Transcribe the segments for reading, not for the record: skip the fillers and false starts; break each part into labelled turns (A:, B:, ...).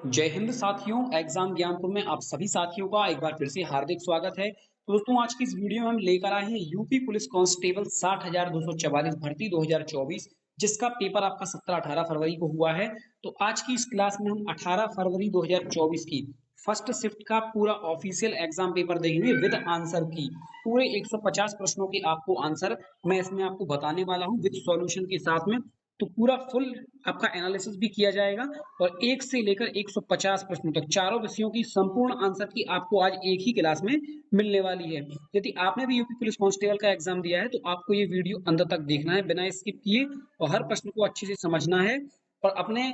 A: जय हिंद साथियों। एग्जाम ज्ञानपुर में आप सभी साथियों का एक बार फिर से हार्दिक स्वागत है। तो दोस्तों, आज की इस वीडियो में हम लेकर आए हैं यूपी पुलिस कांस्टेबल 60,244 भर्ती 2024, जिसका पेपर आपका 17-18 फरवरी को हुआ है। तो आज की इस क्लास में हम 18 फरवरी 2024 की फर्स्ट शिफ्ट का पूरा ऑफिशियल एग्जाम पेपर देखेंगे विद आंसर की। पूरे 150 प्रश्नों के आपको आंसर मैं इसमें आपको बताने वाला हूँ विद सॉल्यूशन के साथ में। तो पूरा फुल आपका एनालिसिस भी किया जाएगा और 1 से लेकर 150 प्रश्नों तक चारों विषयों की संपूर्ण आंसर की आपको आज एक ही क्लास में मिलने वाली है। यदि आपने भी यूपी पुलिस कांस्टेबल का एग्जाम दिया है तो आपको ये वीडियो अंत तक देखना है बिना स्किप किए और हर प्रश्न को अच्छे से समझना है और अपने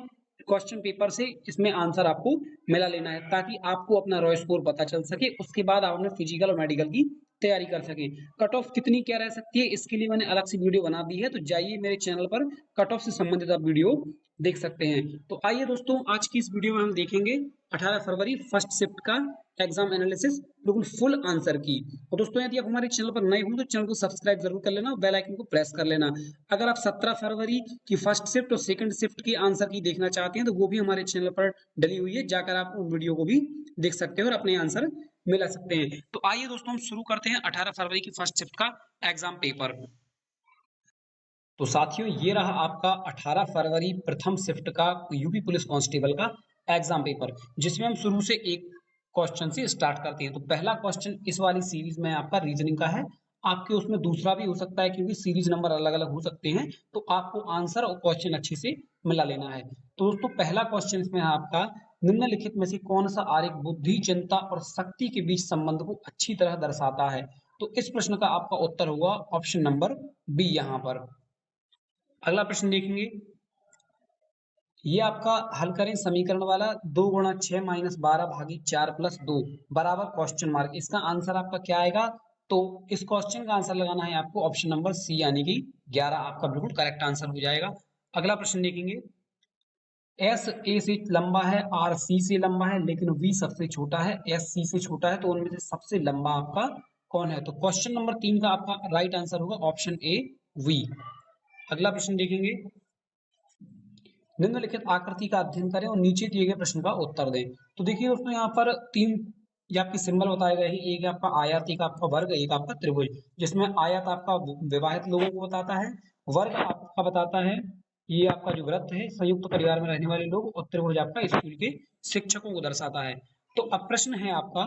A: क्वेश्चन पेपर से इसमें आंसर आपको मिला लेना है ताकि आपको अपना रॉ स्कोर पता चल सके। उसके बाद आप अपने फिजिकल और मेडिकल की तैयारी कर सकें। कट ऑफ कितनी क्या रह सकती है इसके लिए मैंने अलग से वीडियो बना दी है, तो जाइए मेरे चैनल पर कट ऑफ से संबंधित आप वीडियो देख सकते हैं। तो आइए दोस्तों, आज की इस वीडियो में हम देखेंगे 18 फरवरी फर्स्ट शिफ्ट का एग्जाम एनालिसिस बिल्कुल फुल आंसर की। और दोस्तों, यदि आप हमारे चैनल पर नए हो तो चैनल को सब्सक्राइब जरूर कर लेना और बेल आइकन को प्रेस कर लेना। अगर आप 17 फरवरी की फर्स्ट शिफ्ट और सेकंड शिफ्ट की आंसर की देखना चाहते हैं तो वो भी हमारे चैनल पर डली हुई है, जाकर आप उन वीडियो को भी देख सकते हैं और अपने आंसर मिला सकते हैं। तो आइए दोस्तों, हम शुरू करते हैं 18 फरवरी की फर्स्ट शिफ्ट का एग्जाम पेपर। तो साथियों, ये रहा आपका 18 फरवरी प्रथम शिफ्ट का यूपी पुलिस कांस्टेबल का एग्जाम पेपर, जिसमें हम शुरू से एक क्वेश्चन से स्टार्ट करते हैं। तो पहला क्वेश्चन इस वाली सीरीज में आपका रीजनिंग का है। आपके उसमें दूसरा भी हो सकता है क्योंकि सीरीज नंबर अलग अलग हो सकते हैं, तो आपको आंसर और क्वेश्चन अच्छे से मिला लेना है। तो दोस्तों, पहला क्वेश्चन इसमें है आपका, निम्नलिखित में से कौन सा आरेख बुद्धि, चिंता और शक्ति के बीच संबंध को अच्छी तरह दर्शाता है? तो इस प्रश्न का आपका उत्तर होगा ऑप्शन नंबर बी यहाँ पर। अगला प्रश्न देखेंगे, ये आपका हल करें समीकरण वाला 2 गुणा 6 माइनस 12 भागी 4 प्लस 2 बराबर क्वेश्चन मार्क। इसका आंसर आपका क्या आएगा? तो इस क्वेश्चन का आंसर लगाना है आपको ऑप्शन नंबर सी यानी कि 11 आपका बिल्कुल करेक्ट आंसर हो जाएगा। अगला प्रश्न देखेंगे, एस ए से लंबा है, आर सी से लंबा है, लेकिन वी सबसे छोटा है, एस सी से छोटा है, तो उनमें से सबसे लंबा आपका कौन है? तो क्वेश्चन नंबर 3 का आपका राइट आंसर होगा ऑप्शन ए वी। अगला प्रश्न देखेंगे, निम्नलिखित आकृति का अध्ययन करें और नीचे दिए गए प्रश्न का उत्तर दें। तो देखिए दोस्तों, यहाँ पर तीन ये आपके सिंबल बताए गए हैं। एक आपका आयत, एक आपका वर्ग, एक आपका त्रिभुज। जिसमें आयत आपका विवाहित लोगों को बताता है, वर्ग आपका बताता है ये आपका जो वृत्त है संयुक्त परिवार में रहने वाले लोग, और त्रिभुज आपका स्कूल के शिक्षकों को दर्शाता है। तो अब प्रश्न है आपका,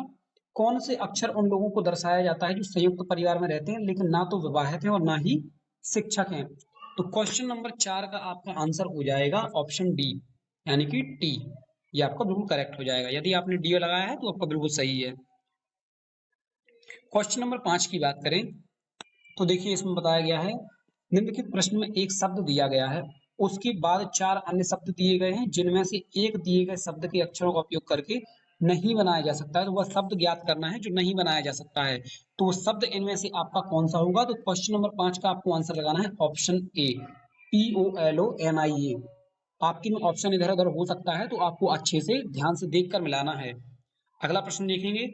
A: कौन से अक्षर उन लोगों को दर्शाया जाता है जो संयुक्त परिवार में रहते हैं लेकिन ना तो विवाहित हैं और ना ही शिक्षक हैं? तो क्वेश्चन नंबर 4 का आपका आंसर हो जाएगा ऑप्शन डी यानी कि टी। ये आपका बिल्कुल करेक्ट हो जाएगा। यदि आपने डी लगाया है तो आपका बिल्कुल सही है। क्वेश्चन नंबर 5 की बात करें तो देखिए, इसमें बताया गया है, निम्नलिखित प्रश्न में एक शब्द दिया गया है, उसके बाद 4 अन्य शब्द दिए गए हैं, जिनमें से एक दिए गए शब्द के अक्षरों का उपयोग करके नहीं बनाया जा सकता है। तो वह शब्द ज्ञात करना है जो नहीं बनाया जा सकता है। तो वो शब्द इनमें से आपका कौन सा होगा? तो क्वेश्चन नंबर 5 का आपको आंसर लगाना है ऑप्शन ए, POLONIA। आपकी में ऑप्शन इधर उधर हो सकता है, तो आपको अच्छे से ध्यान से देखकर मिलाना है। अगला प्रश्न देखेंगे,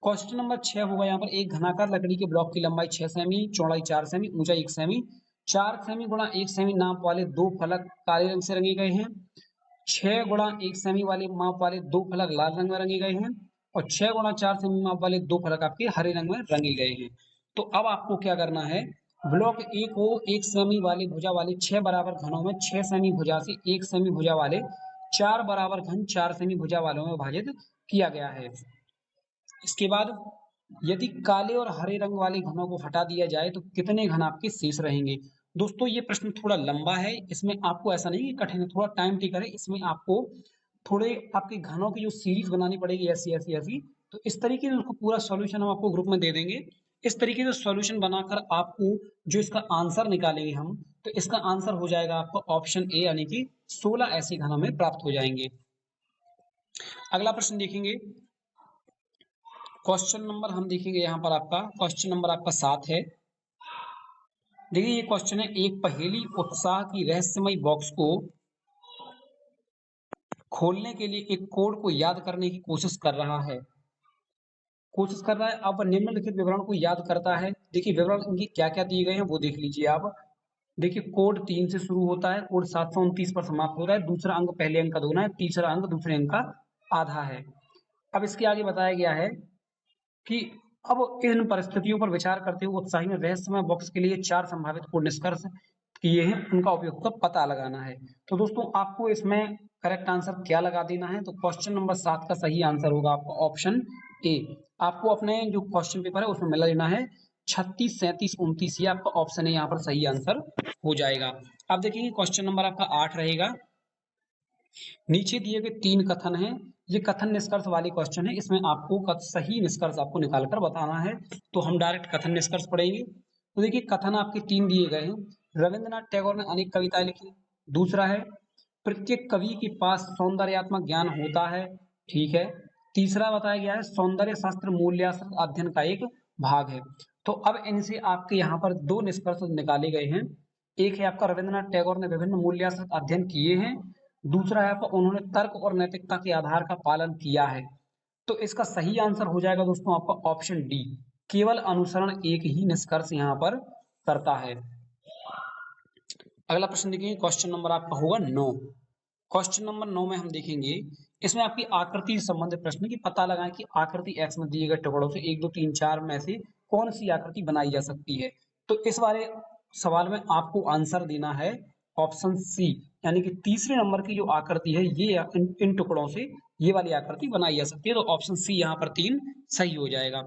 A: क्वेश्चन नंबर 6 होगा यहाँ पर, एक घनाकार लकड़ी के ब्लॉक की लंबाई 6 सेमी, चौड़ाई 4 सेमी, ऊंचाई 1 सेमी, 4 सेमी गुणा 1 सेमी नाप वाले दो फलक काले रंग से रंगे गए हैं। 6 गुणा 1 सेमी वाले माप वाले दो फलक लाल रंग में रंगे गए हैं और 6 गुणा 4 सेमी माप वाले दो फलक आपके हरे रंग में रंगे गए हैं। तो अब आपको क्या करना है, ब्लॉक ए को 1 सेमी वाली भुजा वाले 6 बराबर घनों में 6 सेमी भुजा से 1 सेमी भुजा वाले 4 बराबर घन 4 सेमी भुजा वालों में विभाजित किया गया है। इसके बाद यदि काले और हरे रंग वाले घनों को हटा दिया जाए तो कितने घन आपके शेष रहेंगे? दोस्तों, ये प्रश्न थोड़ा लंबा है, इसमें आपको ऐसा नहीं कि कठिन है, थोड़ा टाइम टेकर है। इसमें आपको थोड़े आपके घनों की जो सीरीज बनानी पड़ेगी ऐसी ऐसी ऐसी। तो इस तरीके से उसको पूरा सॉल्यूशन हम आपको ग्रुप में दे देंगे। इस तरीके से सॉल्यूशन बनाकर आपको जो इसका आंसर निकालेंगे हम, तो इसका आंसर हो जाएगा आपका ऑप्शन ए यानी कि 16 ऐसे घन हमें प्राप्त हो जाएंगे। अगला प्रश्न देखेंगे, क्वेश्चन नंबर हम देखेंगे यहाँ पर आपका क्वेश्चन नंबर आपका 7 है। देखिए, ये क्वेश्चन है, एक पहेली उत्साह की रहस्यमय बॉक्स को खोलने के लिए एक कोड को याद करने की कोशिश कर रहा है। अब निम्नलिखित विवरण को याद करता है। देखिए, विवरण इनके क्या क्या दिए गए हैं वो देख लीजिए आप। देखिए कोड 3 से शुरू होता है, कोड 729 पर समाप्त होता है, दूसरा अंक पहले अंक का दोगुना है, तीसरा अंक दूसरे अंक का आधा है। अब इसके आगे बताया गया है कि अब इन परिस्थितियों पर विचार करते हुए उत्साही ने रहस्यमय बॉक्स के लिए 4 संभावित कोड निष्कर्ष किए हैं, उनका उपयोग कर पता लगाना है। तो दोस्तों आपको इसमें करेक्ट आंसर क्या लगा देना है, तो क्वेश्चन नंबर 7 का सही आंसर होगा आपका ऑप्शन ए। आपको अपने जो क्वेश्चन पेपर है उसमें मिला लेना है 36, 37, 29, ये आपका ऑप्शन है यहाँ पर सही आंसर हो जाएगा। अब देखिए क्वेश्चन नंबर आपका 8 रहेगा। नीचे दिए गए 3 कथन हैं, ये कथन निष्कर्ष वाले क्वेश्चन है, इसमें आपको सही निष्कर्ष आपको निकालकर बताना है। तो हम डायरेक्ट कथन निष्कर्ष पढ़ेंगे। तो देखिए कथन आपके 3 दिए गए हैं। रविंद्रनाथ टैगोर ने अनेक कविताएं लिखी। दूसरा है प्रत्येक कवि के पास सौंदर्यात्मक ज्ञान होता है, ठीक है। तीसरा बताया गया है सौंदर्य शास्त्र मूल्यशास्त्र अध्ययन का एक भाग है। तो अब इनसे आपके यहाँ पर 2 निष्कर्ष निकाले गए हैं। एक है आपका रविंद्रनाथ टैगोर ने विभिन्न मूल्यशास्त्र अध्ययन किए हैं, दूसरा है आपका उन्होंने तर्क और नैतिकता के आधार का पालन किया है। तो इसका सही आंसर हो जाएगा दोस्तों आपका ऑप्शन डी, केवल अनुसरण एक ही निष्कर्ष यहाँ पर करता है। अगला प्रश्न देखिए, क्वेश्चन नंबर आपका होगा 9। क्वेश्चन नंबर 9 में हम देखेंगे, इसमें आपकी आकृति से संबंधित प्रश्न की पता लगाएं कि आकृति एक्स में दिए गए टुकड़ों से 1, 2, 3, 4 में से कौन सी आकृति बनाई जा सकती है। तो इस वाले सवाल में आपको आंसर देना है ऑप्शन सी, यानी कि तीसरे नंबर की जो आकृति है ये इन टुकड़ों से ये वाली आकृति बनाई जा सकती है। तो ऑप्शन सी यहाँ पर 3 सही हो जाएगा।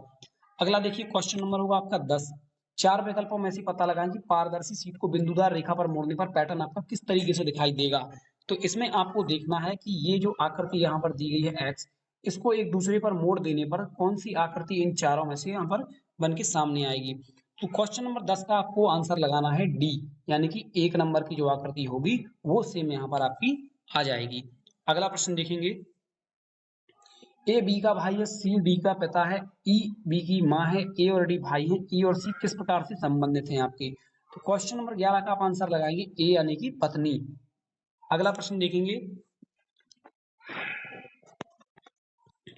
A: अगला देखिए क्वेश्चन नंबर होगा आपका 10। 4 विकल्पों में से पता लगाएं कि पारदर्शी शीट को बिंदुदार रेखा पर मोड़ने पर पैटर्न आपका किस तरीके से दिखाई देगा। तो इसमें आपको देखना है कि ये जो आकृति यहाँ पर दी गई है एक्स, इसको एक दूसरे पर मोड़ देने पर कौन सी आकृति इन चारों में से यहाँ पर बन के सामने आएगी। तो क्वेश्चन नंबर 10 का आपको आंसर लगाना है डी, यानी कि 1 नंबर की जो आकृति होगी वो सेम यहाँ पर आपकी आ जाएगी। अगला प्रश्न देखेंगे, ए बी का भाई है, सी डी का पिता है, ई बी की माँ है, ए और डी भाई है, ई और सी किस प्रकार से संबंधित हैं आपके। तो क्वेश्चन नंबर 11 का आप आंसर लगाएंगे ए, यानी कि पत्नी। अगला प्रश्न देखेंगे,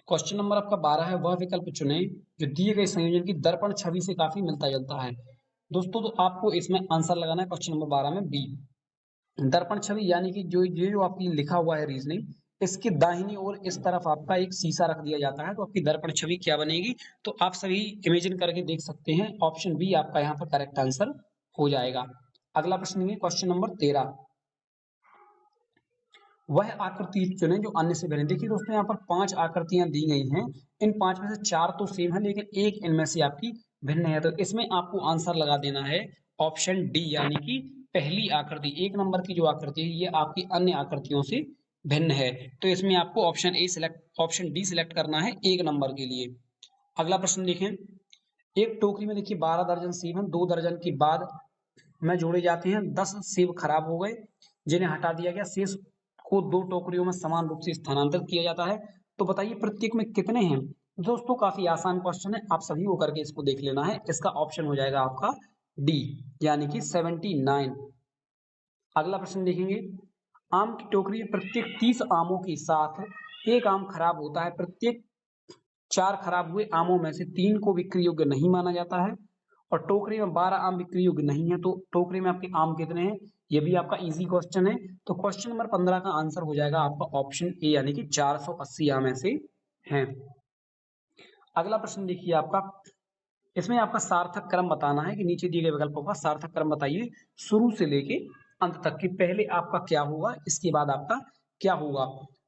A: क्वेश्चन नंबर आपका 12 है, वह विकल्प चुने जो दिए गए संयोजन की दर्पण छवि से काफी मिलता जुलता है। दोस्तों तो आपको इसमें आंसर लगाना है क्वेश्चन नंबर 12 में बी, दर्पण छवि, यानी कि जो ये जो आपकी लिखा हुआ है रीजनिंग, इसकी दाहिनी ओर इस तरफ आपका एक शीशा रख दिया जाता है, तो आपकी दर्पण छवि क्या बनेगी। तो आप सभी इमेजिन करके देख सकते हैं, ऑप्शन बी आपका यहाँ पर करेक्ट आंसर हो जाएगा। अगला प्रश्न है क्वेश्चन नंबर 13, वह आकृति चुने जो अन्य से भिन्न। देखिए दोस्तों यहाँ पर 5 आकृतियां दी गई हैं, इन 5 में से 4 तो सेम है लेकिन एक इनमें से आपकी भिन्न है। तो इसमें आपको आंसर लगा देना है ऑप्शन डी, यानी कि पहली आकृति 1 नंबर की जो आकृति है ये आपकी अन्य आकृतियों से भिन्न है। तो इसमें आपको ऑप्शन डी सिलेक्ट करना है 1 नंबर के लिए। अगला प्रश्न देखें, एक टोकरी में देखिए 12 दर्जन सेब हैं, 2 दर्जन के बाद में जोड़े जाते हैं, 10 सेब खराब हो गए जिन्हें हटा दिया गया, शेष को 2 टोकरियों में समान रूप से स्थानांतरित किया जाता है। तो बताइए प्रत्येक में कितने हैं। दोस्तों काफी आसान क्वेश्चन है, आप सभी को करके इसको देख लेना है। इसका ऑप्शन हो जाएगा आपका डी, यानी कि 79। अगला प्रश्न देखेंगे, आम की टोकरी में प्रत्येक 30 आमों के साथ एक आम खराब होता है, प्रत्येक 4 खराब हुए आमों में से 3 को बिक्री योग्य नहीं माना जाता है और टोकरी में 12 आम बिक्री योग्य नहीं है। तो टोकरी में आपके आम कितने हैं, ये भी आपका इजी क्वेश्चन है। तो क्वेश्चन नंबर 15 का आंसर हो जाएगा आपका ऑप्शन ए, यानी कि 480 आम ऐसे हैं। अगला प्रश्न देखिए आपका, इसमें आपका सार्थक क्रम बताना है कि नीचे दिए गए विकल्पों का सार्थक क्रम बताइए शुरू से लेके अंत तक, कि पहले आपका क्या होगा इसके बाद आपका क्या होगा।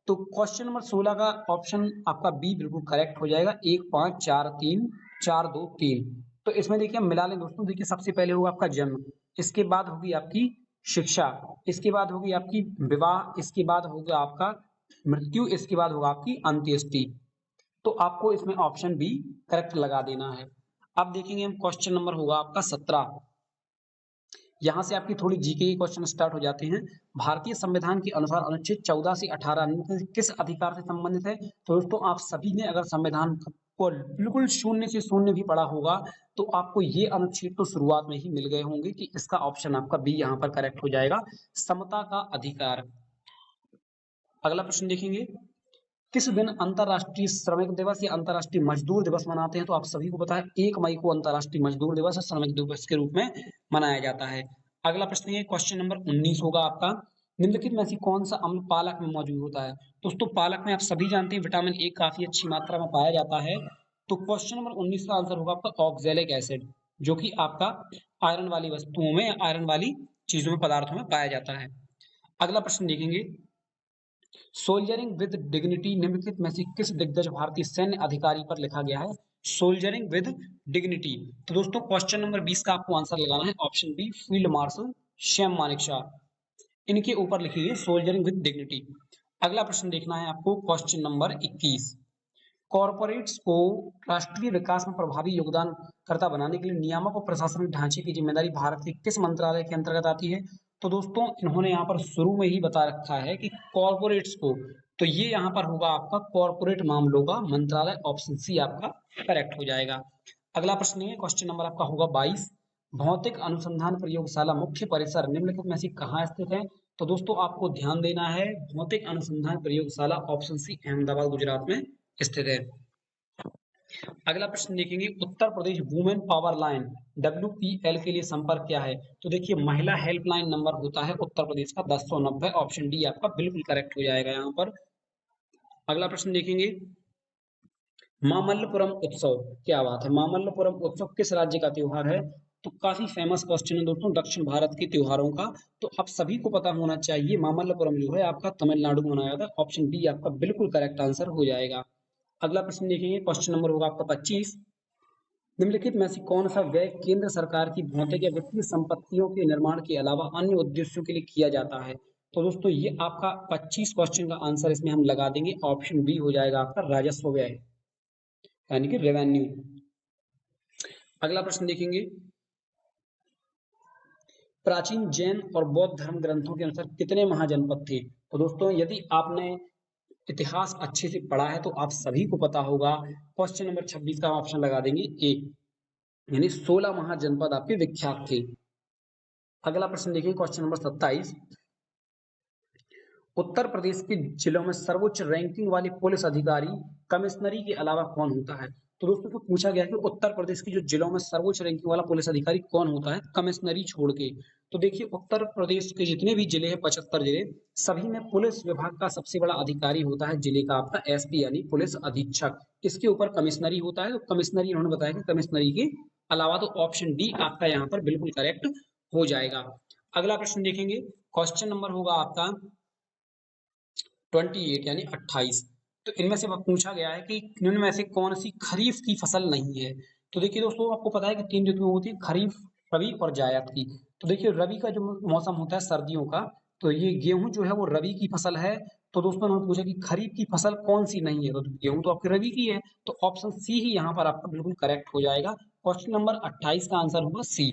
A: तो क्वेश्चन नंबर 16 का ऑप्शन आपका बी बिल्कुल करेक्ट हो जाएगा, 1, 5, 4, 3, 4, 2, 3। तो इसमें देखिए हम मिला लें दोस्तों, देखिए सबसे पहले होगा आपका जन्म, इसके बाद होगी आपकी शिक्षा, इसके बाद होगी आपकी विवाह, इसके बाद होगा आपका मृत्यु, इसके बाद होगा आपकी अंत्येष्टि। तो आपको इसमें ऑप्शन बी करेक्ट लगा देना है। अब देखेंगे हम क्वेश्चन नंबर होगा आपका 17। यहाँ से आपकी थोड़ी जीके के क्वेश्चन स्टार्ट हो जाते हैं। भारतीय संविधान के अनुसार अनुच्छेद 14 से 18 में से किस अधिकार से संबंधित है। तो दोस्तों आप सभी ने अगर संविधान को बिल्कुल शून्य से शून्य भी पढ़ा होगा तो आपको ये अनुच्छेद तो शुरुआत में ही मिल गए होंगे कि इसका ऑप्शन आपका बी यहाँ पर करेक्ट हो जाएगा, समता का अधिकार। अगला प्रश्न देखेंगे, किस दिन अंतरराष्ट्रीय श्रमिक दिवस या अंतरराष्ट्रीय मजदूर दिवस मनाते हैं। तो आप सभी को पता है 1 मई को अंतरराष्ट्रीय मजदूर दिवस और श्रमिक दिवस के रूप में मनाया जाता है। अगला प्रश्न है क्वेश्चन नंबर 19 होगा आपका, निम्नलिखित में से कौन सा अम्ल पालक में मौजूद होता है। दोस्तों पालक में आप सभी जानते हैं विटामिन ए काफी अच्छी मात्रा में पाया जाता है। तो क्वेश्चन नंबर 19 का आंसर होगा आपका ऑक्जेलिक एसिड, जो कि आपका आयरन वाली वस्तुओं में, आयरन वाली चीजों में, पदार्थों में पाया जाता है। अगला प्रश्न देखेंगे, सोल्जरिंग विद डिग्निटी निम्नलिखित में से किस दिग्गज भारतीय सैन्य अधिकारी पर लिखा गया है। सोल्जरिंग विद डिग्निटी, तो दोस्तों क्वेश्चन नंबर 20 का आपको आंसर लगाना है option B, field marshal Shyam Manekshaw, इनके ऊपर लिखी है सोल्जरिंग विद डिग्निटी। अगला प्रश्न देखना है आपको क्वेश्चन नंबर 21, कॉर्पोरेट्स को राष्ट्रीय विकास में प्रभावी योगदानकर्ता बनाने के लिए नियामक और प्रशासनिक ढांचे की जिम्मेदारी भारत के किस मंत्रालय के अंतर्गत आती है। तो दोस्तों इन्होंने यहाँ पर शुरू में ही बता रखा है कि कॉर्पोरेट्स को, तो ये यहाँ पर होगा आपका कॉर्पोरेट मामलों का मंत्रालय, ऑप्शन सी आपका करेक्ट हो जाएगा। अगला प्रश्न है क्वेश्चन नंबर आपका होगा 22, भौतिक अनुसंधान प्रयोगशाला मुख्य परिसर निम्नलिखित में से कहाँ स्थित है। तो दोस्तों आपको ध्यान देना है, भौतिक अनुसंधान प्रयोगशाला ऑप्शन सी अहमदाबाद गुजरात में स्थित है। अगला प्रश्न देखेंगे, Uttar Pradesh women power line WPL के लिए संपर्क क्या है। तो देखिए महिला हेल्पलाइन नंबर होता है उत्तर प्रदेश का 1090, ऑप्शन डी आपका बिल्कुल करेक्ट हो जाएगा यहाँ पर। अगला प्रश्न देखेंगे, मामल्लपुरम उत्सव, क्या बात है, मामल्लपुरम उत्सव किस राज्य का त्योहार है। तो काफी फेमस क्वेश्चन है दोस्तों दक्षिण भारत के त्योहारों का, तो आप सभी को पता होना चाहिए। मामल्लपुरम जो है आपका तमिलनाडु में मनाया जाता है, ऑप्शन बी आपका बिल्कुल करेक्ट आंसर हो जाएगा। अगला प्रश्न देखेंगे, क्वेश्चन नंबर होगा आपका 25, निम्नलिखित में से कौन सा व्यय केंद्र सरकार की भौतिक या वित्तीय संपत्तियों के निर्माण के अलावा अन्य उद्देश्यों के लिए किया जाता है। तो दोस्तों ये आपका 25 क्वेश्चन का आंसर इसमें हम लगा देंगे, ऑप्शन बी हो जाएगा आपका राजस्व व्यय, यानी कि रेवेन्यू। अगला प्रश्न देखेंगे, प्राचीन जैन और बौद्ध धर्म ग्रंथों के अनुसार कितने महाजनपद थे। तो दोस्तों यदि आपने इतिहास अच्छे से पढ़ा है तो आप सभी को पता होगा, क्वेश्चन नंबर 26 का ऑप्शन लगा देंगे ए, यानी 16 महाजनपद आपके विख्यात थे। अगला प्रश्न देखिए क्वेश्चन नंबर 27, उत्तर प्रदेश के जिलों में सर्वोच्च रैंकिंग वाली पुलिस अधिकारी कमिश्नरी के अलावा कौन होता है। तो दोस्तों को पूछा गया कि उत्तर प्रदेश की जो जिलों में सर्वोच्च रैंकिंग वाला पुलिस अधिकारी कौन होता है कमिश्नरी छोड़ के। तो देखिए उत्तर प्रदेश के जितने भी जिले हैं 75 जिले, सभी में पुलिस विभाग का सबसे बड़ा अधिकारी होता है जिले का आपका एसपी, यानी पुलिस अधीक्षक, इसके ऊपर कमिश्नरी होता है। तो कमिश्नरी उन्होंने बताया कि कमिश्नरी के अलावा, तो ऑप्शन डी आपका यहाँ पर बिल्कुल करेक्ट हो जाएगा। अगला प्रश्न देखेंगे, क्वेश्चन नंबर होगा आपका 28 यानी 28, तो इनमें से पूछा गया है कि निम्न में से कौन सी खरीफ की फसल नहीं है। तो देखिए दोस्तों आपको पता है कि 3 ऋतुएं होती है, खरीफ, रबी और जायद की। तो देखिए रबी का जो मौसम होता है सर्दियों का, तो ये गेहूं जो है वो रबी की फसल है। तो दोस्तों उन्होंने पूछा कि खरीफ की फसल कौन सी नहीं है, तो गेहूं तो आपकी रबी की है, तो ऑप्शन सी ही यहाँ पर आपका बिल्कुल करेक्ट हो जाएगा। क्वेश्चन नंबर 28 का आंसर होगा सी।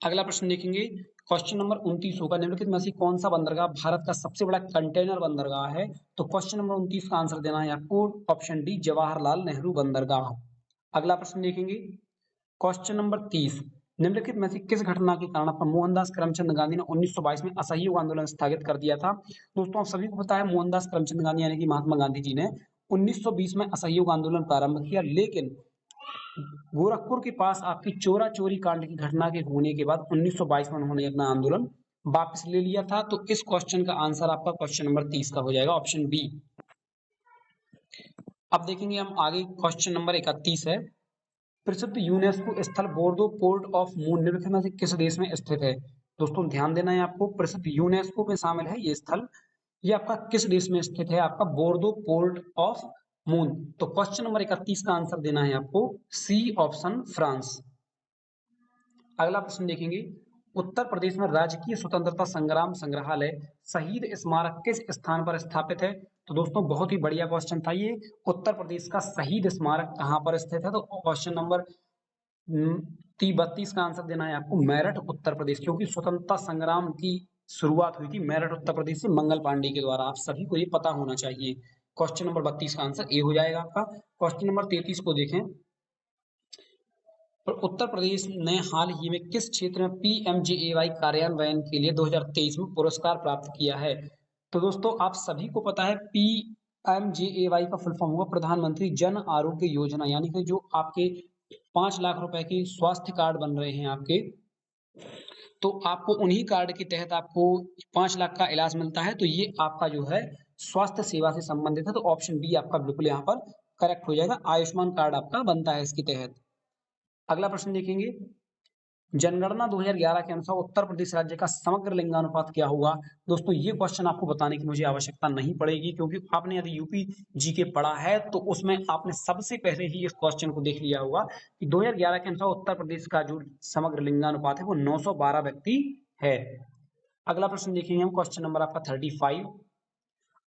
A: अगला प्रश्न देखेंगे, क्वेश्चन नंबर 29 होगा, निम्नलिखित में से कौन सा बंदरगाह भारत का सबसे बड़ा कंटेनर बंदरगाह है। तो क्वेश्चन नंबर 29 का आंसर देना है आपको ऑप्शन डी, जवाहरलाल नेहरू बंदरगाह। अगला प्रश्न देखेंगे, क्वेश्चन नंबर 30, निम्नलिखित में से किस घटना के कारण आपका मोहनदास करमचंद गांधी ने 1922 में असहयोग आंदोलन स्थगित कर दिया था। दोस्तों आप सभी को पता है मोहनदास करमचंद गांधी यानी कि महात्मा गांधी जी ने 1920 में असहयोग आंदोलन प्रारंभ किया, लेकिन गोरखपुर के पास आपकी चोरा चोरी कांड की घटना के होने के बाद 1922 में उन्होंने अपना आंदोलन वापस ले लिया था। तो इस क्वेश्चन का आंसर आपका क्वेश्चन नंबर 30 का हो जाएगा, ऑप्शन बी। अब देखेंगे हम आगे, क्वेश्चन नंबर 31 है, प्रसिद्ध यूनेस्को स्थल बोर्दो पोर्ट ऑफ मून निम्नलिखित में से किस देश में स्थित है। दोस्तों ध्यान देना है आपको, प्रसिद्ध यूनेस्को में शामिल है ये स्थल, ये आपका किस देश में स्थित है, आपका बोर्दो पोर्ट ऑफ मून। तो क्वेश्चन नंबर 31 का आंसर देना है आपको सी ऑप्शन, फ्रांस। अगला प्रश्न देखेंगे, उत्तर प्रदेश में राजकीय स्वतंत्रता संग्राम संग्रहालय शहीद स्मारक किस स्थान पर स्थापित है। तो दोस्तों बहुत ही बढ़िया क्वेश्चन था ये, उत्तर प्रदेश का शहीद स्मारक कहाँ पर स्थित है। तो क्वेश्चन नंबर 32 का आंसर देना है आपको मेरठ उत्तर प्रदेश, क्योंकि स्वतंत्रता संग्राम की शुरुआत हुई थी मेरठ उत्तर प्रदेश से मंगल पांडे के द्वारा, आप सभी को ये पता होना चाहिए। क्वेश्चन नंबर 32 का आंसर ए हो जाएगा आपका। क्वेश्चन नंबर 33 को देखें, उत्तर प्रदेश ने हाल ही में किस क्षेत्र में PMJAY कार्यान्वयन के लिए 2023 में पुरस्कार प्राप्त किया है। तो दोस्तों आप सभी को पता है PMJAY का फुल फॉर्म होगा प्रधानमंत्री जन आरोग्य योजना, यानी कि जो आपके 5 लाख रुपए के स्वास्थ्य कार्ड बन रहे हैं आपके, तो आपको उन्हीं कार्ड के तहत आपको 5 लाख का इलाज मिलता है। तो ये आपका जो है स्वास्थ्य सेवा से संबंधित है, तो ऑप्शन बी आपका बिल्कुल यहाँ पर करेक्ट हो जाएगा। आयुष्मान कार्ड आपका बनता है इसके तहत। अगला प्रश्न देखेंगे, जनगणना 2011 के अनुसार उत्तर प्रदेश राज्य का समग्र लिंगानुपात क्या हुआ? दोस्तों ये क्वेश्चन आपको बताने की मुझे आवश्यकता नहीं पड़ेगी, क्योंकि आपने यदि यूपी जीके पढ़ा है तो उसमें आपने सबसे पहले ही इस क्वेश्चन को देख लिया होगा कि 2011 के अनुसार उत्तर प्रदेश का जो समग्र लिंगानुपात है वो 912 व्यक्ति है। अगला प्रश्न देखेंगे हम, क्वेश्चन नंबर आपका 35।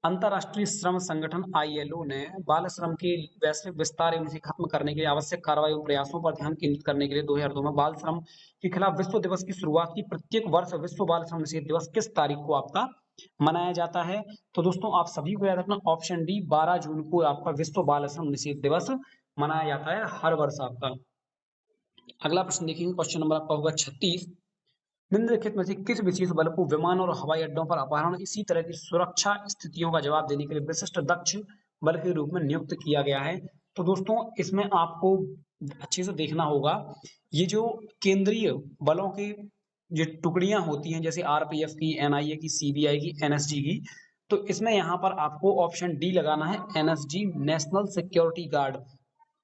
A: अंतर्राष्ट्रीय श्रम संगठन आईएलओ ने बाल श्रम के वैश्विक विस्तार एवं इसे खत्म करने के लिए आवश्यक कार्रवाई एवं प्रयासों पर ध्यान केंद्रित करने के लिए 2002 में बाल श्रम के खिलाफ विश्व दिवस की शुरुआत की। प्रत्येक वर्ष विश्व बाल श्रम निषेध दिवस किस तारीख को आपका मनाया जाता है? तो दोस्तों आप सभी को याद रखना, ऑप्शन डी 12 जून को आपका विश्व बाल श्रम निषेध दिवस मनाया जाता है हर वर्ष आपका। अगला प्रश्न देखेंगे, क्वेश्चन नंबर आपका होगा 36। निम्नलिखित में से किस विशेष बल को विमान और हवाई अड्डों पर अपहरण इसी तरह की सुरक्षा स्थितियों का जवाब देने के लिए विशिष्ट दक्ष बल के रूप में नियुक्त किया गया है? तो दोस्तों इसमें आपको अच्छे से देखना होगा, ये जो केंद्रीय बलों की जो टुकड़ियां होती हैं, जैसे आरपीएफ की, एनआईए की, सीबीआई की, एनएसजी की, तो इसमें यहाँ पर आपको ऑप्शन डी लगाना है, एनएसजी, नेशनल सिक्योरिटी गार्ड।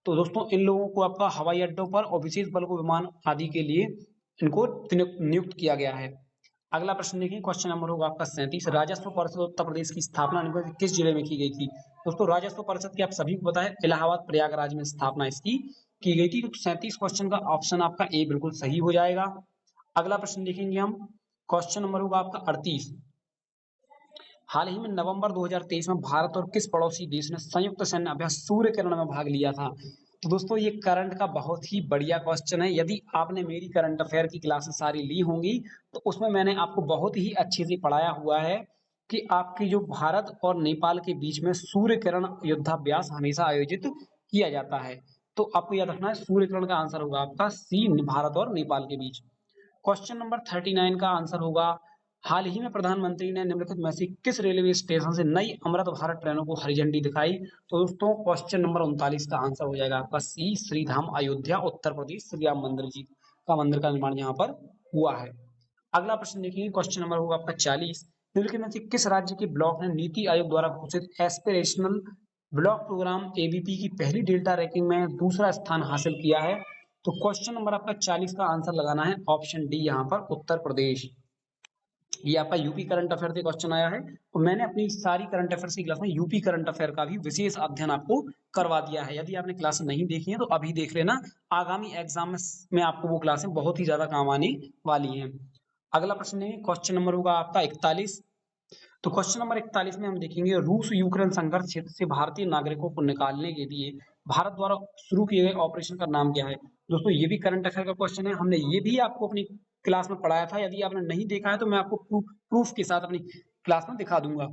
A: तो दोस्तों इन लोगों को आपका हवाई अड्डों पर और विशेष बल को विमान आदि के लिए इनको नियुक्त किया गया है। अगला प्रश्न देखिए, क्वेश्चन नंबर होगा आपका 37। राजस्व परिषद उत्तर प्रदेश की स्थापना निम्नलिखित में किस जिले में की गई थी? दोस्तों राजस्व परिषद की आप सभी को पता है इलाहाबाद प्रयागराज में स्थापना इसकी की गई थी। तो 37 क्वेश्चन का ऑप्शन आपका ए बिल्कुल सही हो जाएगा। अगला प्रश्न देखेंगे हम, क्वेश्चन नंबर होगा आपका 38। हाल ही में नवंबर 2023 में भारत और किस पड़ोसी देश ने संयुक्त सैन्य अभ्यास सूर्य किरण में भाग लिया था? तो दोस्तों ये करंट का बहुत ही बढ़िया क्वेश्चन है। यदि आपने मेरी करंट अफेयर की क्लासेस सारी ली होंगी तो उसमें मैंने आपको बहुत ही अच्छे से पढ़ाया हुआ है कि आपकी जो भारत और नेपाल के बीच में सूर्य किरण युद्धाभ्यास हमेशा आयोजित किया जाता है। तो आपको याद रखना है, सूर्य किरण का आंसर होगा आपका सी, भारत और नेपाल के बीच। क्वेश्चन नंबर 39 का आंसर होगा, हाल ही में प्रधानमंत्री ने निम्नलिखित में से किस रेलवे स्टेशन से नई अमृत भारत ट्रेनों को हरी झंडी दिखाई? तो दोस्तों क्वेश्चन नंबर 39 का आंसर हो जाएगा आपका सी, श्रीधाम अयोध्या उत्तर प्रदेश, श्री राम मंदिर जी का मंदिर का निर्माण यहाँ पर हुआ है। अगला प्रश्न देखिए, क्वेश्चन नंबर होगा आपका 40। निम्नलिखित में से किस राज्य के ब्लॉक ने नीति आयोग द्वारा घोषित एस्पिरेशनल ब्लॉक प्रोग्राम एबीपी की पहली डेल्टा रैंकिंग में दूसरा स्थान हासिल किया है? तो क्वेश्चन नंबर आपका 40 का आंसर लगाना है ऑप्शन डी, यहाँ पर उत्तर प्रदेश। ये आपका यूपी करंट अफेयर से क्वेश्चन आया है, तो मैंने अपनी सारी करंट अफेयर की क्लास में यूपी करंट अफेयर का भी विशेष अध्ययन आपको करवा दिया है। यदि आपने क्लास नहीं देखी है तो अभी देख लेना, आगामी एग्जाम में आपको वो क्लासें बहुत ही ज्यादा काम आने वाली हैं। अगला प्रश्न है, क्वेश्चन नंबर होगा आपका 41। तो क्वेश्चन नंबर 41 में हम देखेंगे, रूस यूक्रेन संघर्ष क्षेत्र से भारतीय नागरिकों को निकालने के लिए भारत द्वारा शुरू किए गए ऑपरेशन का नाम क्या है? दोस्तों ये भी करंट अफेयर का क्वेश्चन है, हमने ये भी आपको अपनी क्लास में पढ़ाया था। यदि आपने नहीं देखा है तो मैं आपको प्रूफ के साथ अपनी क्लास में दिखा दूंगा।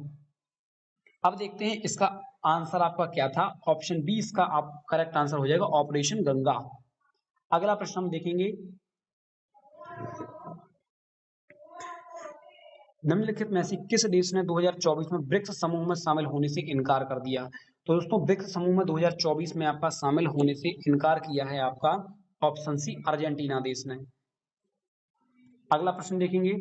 A: अब देखते हैं इसका आंसर आपका क्या था। ऑप्शन बी इसका आप करेक्ट आंसर हो जाएगा, ऑपरेशन गंगा। अगला प्रश्न हम देखेंगे, निम्नलिखित में से किस देश ने 2024 में ब्रिक्स समूह में शामिल होने से इनकार कर दिया? तो दोस्तों ब्रिक्स समूह में 2024 में आपका शामिल होने से इनकार किया है आपका ऑप्शन सी, अर्जेंटीना देश ने। अगला प्रश्न देखेंगे,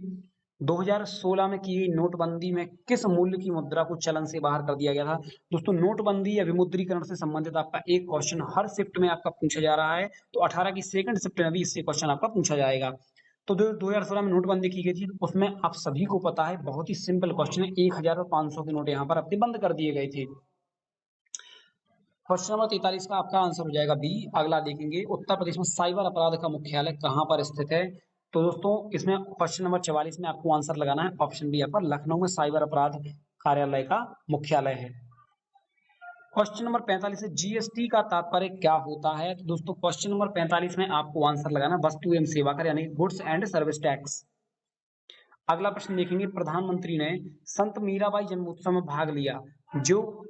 A: 2016 में की गई नोटबंदी में किस मूल्य की मुद्रा को चलन से बाहर कर दिया गया था? दोस्तों नोटबंदी या विमुद्रीकरण से संबंधित आपका एक क्वेश्चन हर शिफ्ट में आपका पूछा जा रहा है, तो 18 की सेकंड शिफ्ट में भी इससे क्वेश्चन आपका पूछा जाएगा। तो 2016 में नोटबंदी की गई थी, उसमें आप सभी को पता है बहुत ही सिंपल क्वेश्चन है, 1000 और 500 के नोट यहाँ पर आपके बंद कर दिए गए थे। क्वेश्चन नंबर 43 का आपका आंसर हो जाएगा बी। अगला देखेंगे, उत्तर प्रदेश में साइबर अपराध का मुख्यालय कहां पर स्थित है? तो दोस्तों इसमें क्वेश्चन नंबर 44 में आपको आंसर लगाना है ऑप्शन डी, पर लखनऊ में साइबर अपराध कार्यालय का मुख्यालय है। क्वेश्चन नंबर 45 है, जीएसटी का तात्पर्य क्या होता है? तो दोस्तों क्वेश्चन नंबर 45 में आपको आंसर लगाना वस्तु एवं सेवा कर, यानी गुड्स एंड सर्विस टैक्स। अगला प्रश्न देखेंगे, प्रधानमंत्री ने संत मीराबाई जन्मोत्सव में भाग लिया, जो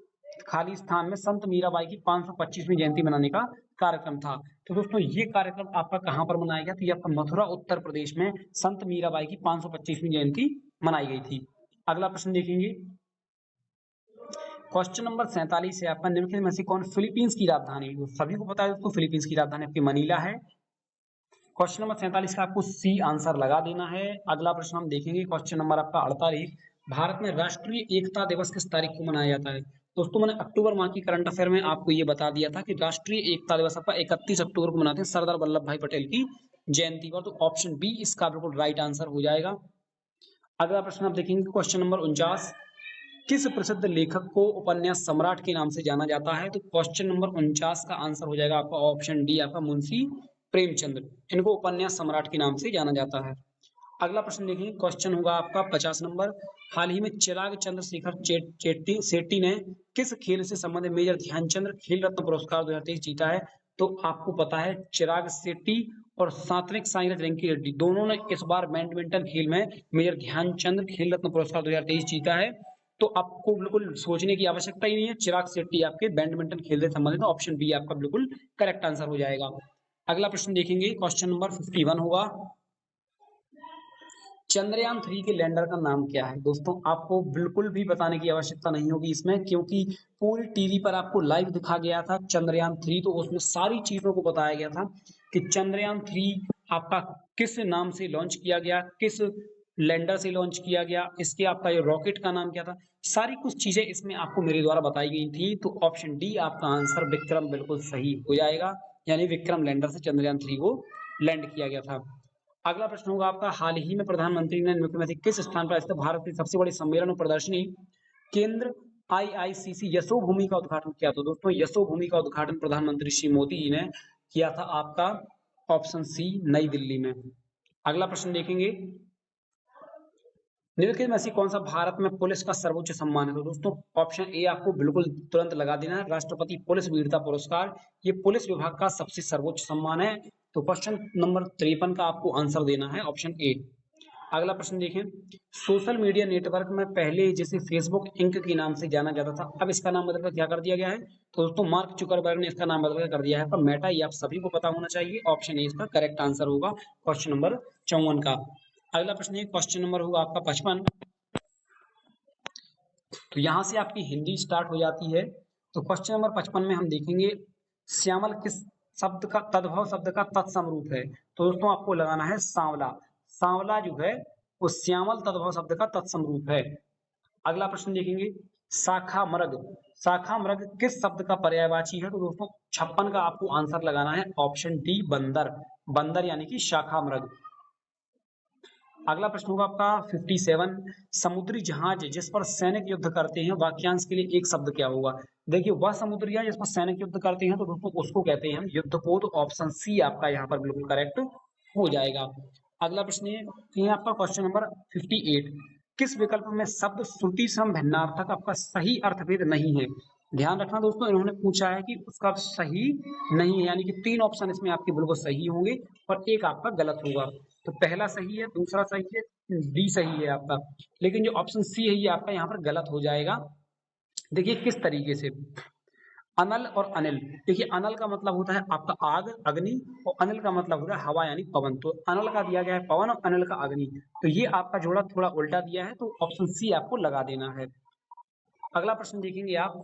A: खाली स्थान में संत मीराबाई की 525वीं जयंती मनाने का कार्यक्रम था। तो दोस्तों ये कार्यक्रम आपका कहां पर मनाया गया? तो ये आपका मथुरा उत्तर प्रदेश में संत मीराबाई की 525वीं जयंती मनाई गई थी। अगला प्रश्न देखेंगे, क्वेश्चन नंबर 47 है आपका, निम्नलिखित में से कौन फिलीपींस की राजधानी? तो सभी को पता है दोस्तों फिलीपींस की राजधानी आपकी मनीला है। क्वेश्चन नंबर 47 का आपको सी आंसर लगा देना है। अगला प्रश्न हम देखेंगे, क्वेश्चन नंबर आपका 48, भारत में राष्ट्रीय एकता दिवस किस तारीख को मनाया जाता है? दोस्तों मैंने अक्टूबर माह की करंट अफेयर में आपको ये बता दिया था कि राष्ट्रीय एकता दिवस आपका 31 अक्टूबर को मनाते हैं, सरदार वल्लभ भाई पटेल की जयंती पर। तो ऑप्शन बी इसका बिल्कुल राइट आंसर हो जाएगा। अगला प्रश्न आप देखेंगे, क्वेश्चन नंबर 49, किस प्रसिद्ध लेखक को उपन्यास सम्राट के नाम से जाना जाता है? तो क्वेश्चन नंबर 49 का आंसर हो जाएगा आपका ऑप्शन डी, आपका मुंशी प्रेमचंद्र। इनको उपन्यास सम्राट के नाम से जाना जाता है। अगला प्रश्न देखिए, क्वेश्चन होगा आपका 50 नंबर, हाल ही में चिराग चंद्रशेखर शेट्टी ने किस खेल से संबंधित मेजर ध्यानचंद खेल रत्न पुरस्कार 2023 जीता है? तो आपको पता है चिराग शेट्टी और सात्विक साईराज रैंकी रेड्डी दोनों ने इस बार बैडमिंटन खेल में मेजर ध्यानचंद खेल रत्न पुरस्कार 2023 जीता है। तो आपको बिल्कुल सोचने की आवश्यकता ही नहीं है, चिराग शेट्टी आपके बैडमिंटन खेल से संबंधित, ऑप्शन बी आपका बिल्कुल करेक्ट आंसर हो जाएगा। अगला प्रश्न देखेंगे, क्वेश्चन नंबर 51 होगा, चंद्रयान 3 के लैंडर का नाम क्या है? दोस्तों आपको बिल्कुल भी बताने की आवश्यकता नहीं होगी इसमें, क्योंकि पूरी टीवी पर आपको लाइव दिखा गया था चंद्रयान 3, तो उसमें सारी चीजों को बताया गया था कि चंद्रयान 3 आपका किस नाम से लॉन्च किया गया, किस लैंडर से लॉन्च किया गया, इसके आपका ये रॉकेट का नाम क्या था, सारी कुछ चीजें इसमें आपको मेरे द्वारा बताई गई थी। तो ऑप्शन डी आपका आंसर विक्रम बिल्कुल सही हो जाएगा, यानी विक्रम लैंडर से चंद्रयान 3 को लैंड किया गया था। अगला प्रश्न होगा आपका, हाल ही में प्रधानमंत्री ने निम्नलिखित में से किस स्थान पर स्थित भारत की सबसे बड़ी सम्मेलन और प्रदर्शनी केंद्र आईआईसीसी यशोभूमि का उद्घाटन किया? तो दोस्तों यशोभूमि का उद्घाटन प्रधानमंत्री श्री मोदी जी ने किया था, आपका ऑप्शन सी नई दिल्ली में। अगला प्रश्न देखेंगे, निम्नलिखित में से कौन सा भारत में पुलिस का सर्वोच्च सम्मान है? तो दोस्तों ऑप्शन ए आपको बिल्कुल तुरंत लगा देना है, राष्ट्रपति पुलिस वीरता पुरस्कार। ये पुलिस विभाग का सबसे सर्वोच्च सम्मान है। तो क्वेश्चन नंबर 53 का आपको आंसर देना है, ऑप्शन ए। अगला प्रश्न देखें, सोशल मीडिया नेटवर्क में पहले जिसे फेसबुक इंक के नाम से जाना जाता था, अब इसका नाम बदलकर क्या कर दिया गया है? तो दोस्तों मार्क जुकरबर्ग ने इसका नाम बदलकर कर दिया है पर मेटा, ये आप सभी को पता होना चाहिए, ऑप्शन ए इसका करेक्ट आंसर होगा क्वेश्चन नंबर 54 का। अगला प्रश्न है, क्वेश्चन नंबर होगा आपका 55। तो यहां से आपकी हिंदी स्टार्ट हो जाती है। तो क्वेश्चन नंबर 55 में हम देखेंगे, श्यामल किस शब्द का तद्भव शब्द का तत्सम रूप है? तो दोस्तों आपको लगाना है सांवला। सांवला जो है वो श्यामल तद्भव शब्द का तत्सम रूप है। अगला प्रश्न देखेंगे, शाखा मृग, शाखा मृग किस शब्द का पर्यायवाची है? तो दोस्तों 56 का आपको आंसर लगाना है, ऑप्शन डी बंदर। बंदर यानी कि शाखा मृग। अगला प्रश्न होगा आपका 57, समुद्री जहाज जिस पर सैनिक युद्ध करते हैं, वाक्यांश के लिए एक शब्द क्या होगा? देखिए वह समुद्री जहाज जिस पर सैनिक युद्ध करते हैं, तो दोस्तों उसको कहते हैं हम युद्धपोत, ऑप्शन सी आपका यहाँ पर बिल्कुल करेक्ट हो जाएगा। अगला प्रश्न ये आपका क्वेश्चन नंबर 58, किस विकल्प में शब्द श्रुति सम भिन्नार्थक आपका सही अर्थभेद नहीं है? ध्यान रखना दोस्तों, इन्होंने पूछा है कि उसका सही नहीं है, यानी कि 3 ऑप्शन इसमें आपके बिल्कुल सही होंगे और एक आपका गलत होगा। तो पहला सही है, दूसरा सही है, डी सही है आपका, लेकिन जो ऑप्शन सी है ये आपका यहाँ पर गलत हो जाएगा। देखिए किस तरीके से, अनल और अनिल, देखिए अनल का मतलब होता है आपका आग अग्नि और अनिल का मतलब होता है हवा यानी पवन। तो अनल का दिया गया है पवन और अनिल का अग्नि, तो ये आपका जोड़ा थोड़ा उल्टा दिया है, तो ऑप्शन सी आपको लगा देना है। अगला प्रश्न देखेंगे आप,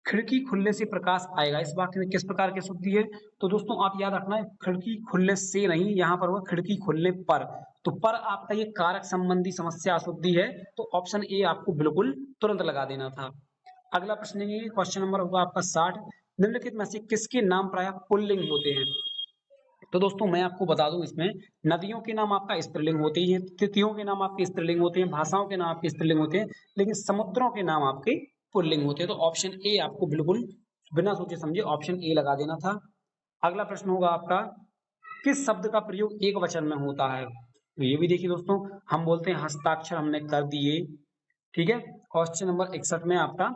A: खिड़की खुलने से प्रकाश आएगा, इस वाक्य में किस प्रकार की शुद्धि है? तो दोस्तों आप याद रखना है, खिड़की खुलने से नहीं, यहाँ पर होगा खिड़की खुलने पर। तो पर आपका ये कारक संबंधी समस्या अशुद्धि है, तो ऑप्शन ए आपको बिल्कुल तुरंत लगा देना था। अगला प्रश्न है, क्वेश्चन नंबर होगा आपका 60, निम्नलिखित में से किसके नाम प्रायः पुल्लिंग होते हैं? तो दोस्तों मैं आपको बता दूं, इसमें नदियों के नाम आपका स्त्रीलिंग होते हैं, तिथियों के नाम आपके स्त्रीलिंग होते हैं, भाषाओं के नाम आपके स्त्रीलिंग होते हैं, लेकिन समुद्रों के नाम आपके पुल्लिंग होते हैं। तो ऑप्शन ए आपको बिल्कुल बिना सोचे समझे ऑप्शन ए लगा देना था। अगला प्रश्न होगा आपका, किस शब्द का प्रयोग एक वचन में होता है? तो ये भी देखिए दोस्तों, हम बोलते हैं हस्ताक्षर हमने कर दिए, ठीक है, क्वेश्चन नंबर 61 में आपका,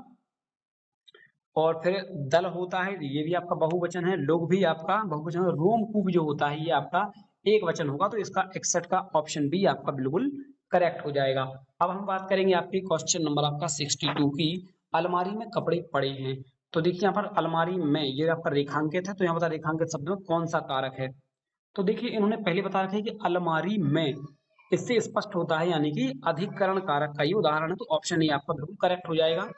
A: और फिर दल होता है, ये भी आपका बहुवचन है, लोग भी आपका बहुवचन है, रोमकूप जो होता है ये आपका एक वचन होगा, तो इसका 61 का ऑप्शन बी आपका बिल्कुल करेक्ट हो जाएगा। अब हम बात करेंगे आपकी क्वेश्चन नंबर आपका 62 की, अलमारी में कपड़े पड़े हैं। तो देखिए यहाँ पर अलमारी में ये आपका रेखांकित है, तो यहाँ बता रेखांकित शब्द में कौन सा कारक है? तो देखिए इन्होंने पहले बता रखा है कि अलमारी में, इससे स्पष्ट होता है यानी कि अधिकरण कारक का ये उदाहरण है, तो ऑप्शन ए आपका बिल्कुल करेक्ट हो जाएगा।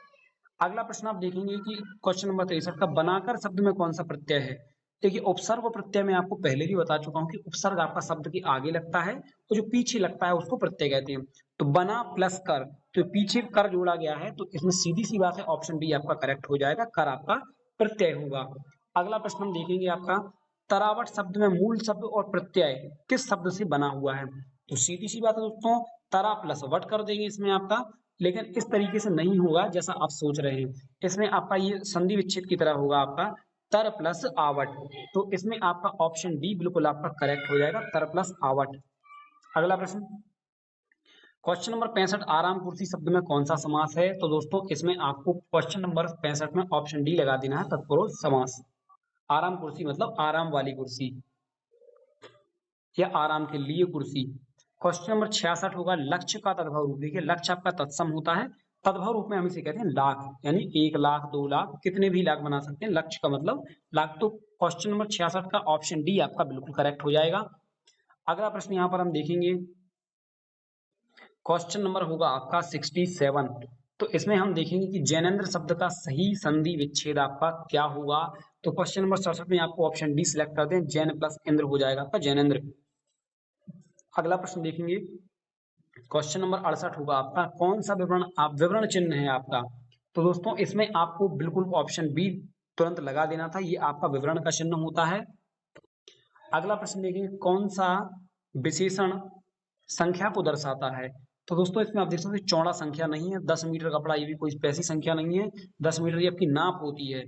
A: अगला प्रश्न आप देखेंगे कि क्वेश्चन नंबर 63 का, बनाकर शब्द में कौन सा प्रत्यय है? देखिए उपसर्ग और प्रत्यय में आपको पहले भी बता चुका हूँ कि उपसर्ग आपका शब्द के आगे लगता है और जो पीछे लगता है उसको प्रत्यय कहते हैं। तो बना प्लस कर, तो पीछे कर जोड़ा गया है तो इसमें सीधी सी बात है ऑप्शन बी आपका करेक्ट हो जाएगा, कर आपका प्रत्यय होगा। अगला प्रश्न हम देखेंगे आपका, तरावट शब्द में मूल शब्द और प्रत्यय किस शब्द से बना हुआ है? तो सीधी सी बात है दोस्तों, तरा प्लस वट कर देंगे इसमें आपका, लेकिन इस तरीके से नहीं होगा जैसा आप सोच रहे हैं। इसमें आपका ये संधि विच्छेद की तरह होगा आपका, तर प्लस आवट। तो इसमें आपका ऑप्शन डी बिल्कुल आपका करेक्ट हो जाएगा, तर प्लस आवट। अगला प्रश्न, क्वेश्चन नंबर 65, आराम कुर्सी शब्द में कौन सा समास है? तो दोस्तों इसमें आपको क्वेश्चन नंबर 65 में ऑप्शन डी लगा देना है, तत्पुरुष समास। आराम कुर्सी मतलब आराम वाली कुर्सी या आराम के लिए कुर्सी। क्वेश्चन नंबर 66 होगा, लक्ष्य का तद्भव रूप। देखिए लक्ष्य आपका तत्सम होता है, तद्भव रूप में हम इसे कहते हैं लाख, यानी 1 लाख 2 लाख कितने भी लाख बना सकते हैं, लक्ष्य का मतलब लाख। तो क्वेश्चन नंबर 66 का ऑप्शन डी आपका बिल्कुल करेक्ट हो जाएगा। अगला प्रश्न यहाँ पर हम देखेंगे, क्वेश्चन नंबर होगा आपका 67। तो इसमें हम देखेंगे कि जैनेन्द्र शब्द का सही संधि विच्छेद आपका क्या होगा? तो क्वेश्चन नंबर 67 में आपको ऑप्शन डी सिलेक्ट कर दें, जैन प्लस इंद्र हो जाएगा आपका जैनेन्द्र। अगला प्रश्न देखेंगे, क्वेश्चन नंबर 68 होगा आपका, कौन सा विवरण आप विवरण चिन्ह है आपका? तो दोस्तों इसमें आपको बिल्कुल ऑप्शन बी तुरंत लगा देना था, ये आपका विवरण का चिन्ह होता है। अगला प्रश्न देखेंगे, कौन सा विशेषण संख्या को दर्शाता है? तो दोस्तों इसमें आप देख सकते हैं चौड़ा संख्या नहीं है, 10 मीटर कपड़ा ये भी कोई ऐसी संख्या नहीं है, 10 मीटर ये आपकी नाप होती है।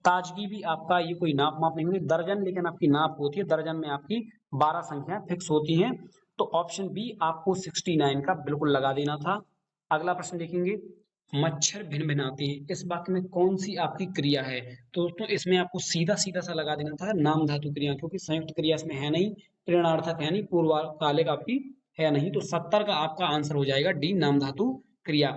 A: ताजगी भी आपका ये कोई नाप माप नहीं होती, दर्जन लेकिन आपकी नाप होती है, दर्जन में आपकी 12 संख्या फिक्स होती हैं। तो ऑप्शन बी आपको 69 का बिल्कुल लगा देना था। अगला प्रश्न देखेंगे, मच्छर भिन भिनाते हैं, इस वाक्य में कौन सी आपकी क्रिया है? तो दोस्तों इसमें आपको सीधा सीधा सा लगा देना था नाम धातु क्रिया, क्योंकि संयुक्त क्रिया इसमें है नहीं, प्रेरणार्थक है नहीं, पूर्वकालिक आपकी है नहीं। तो 70 का आपका आंसर हो जाएगा डी, नाम धातु क्रिया।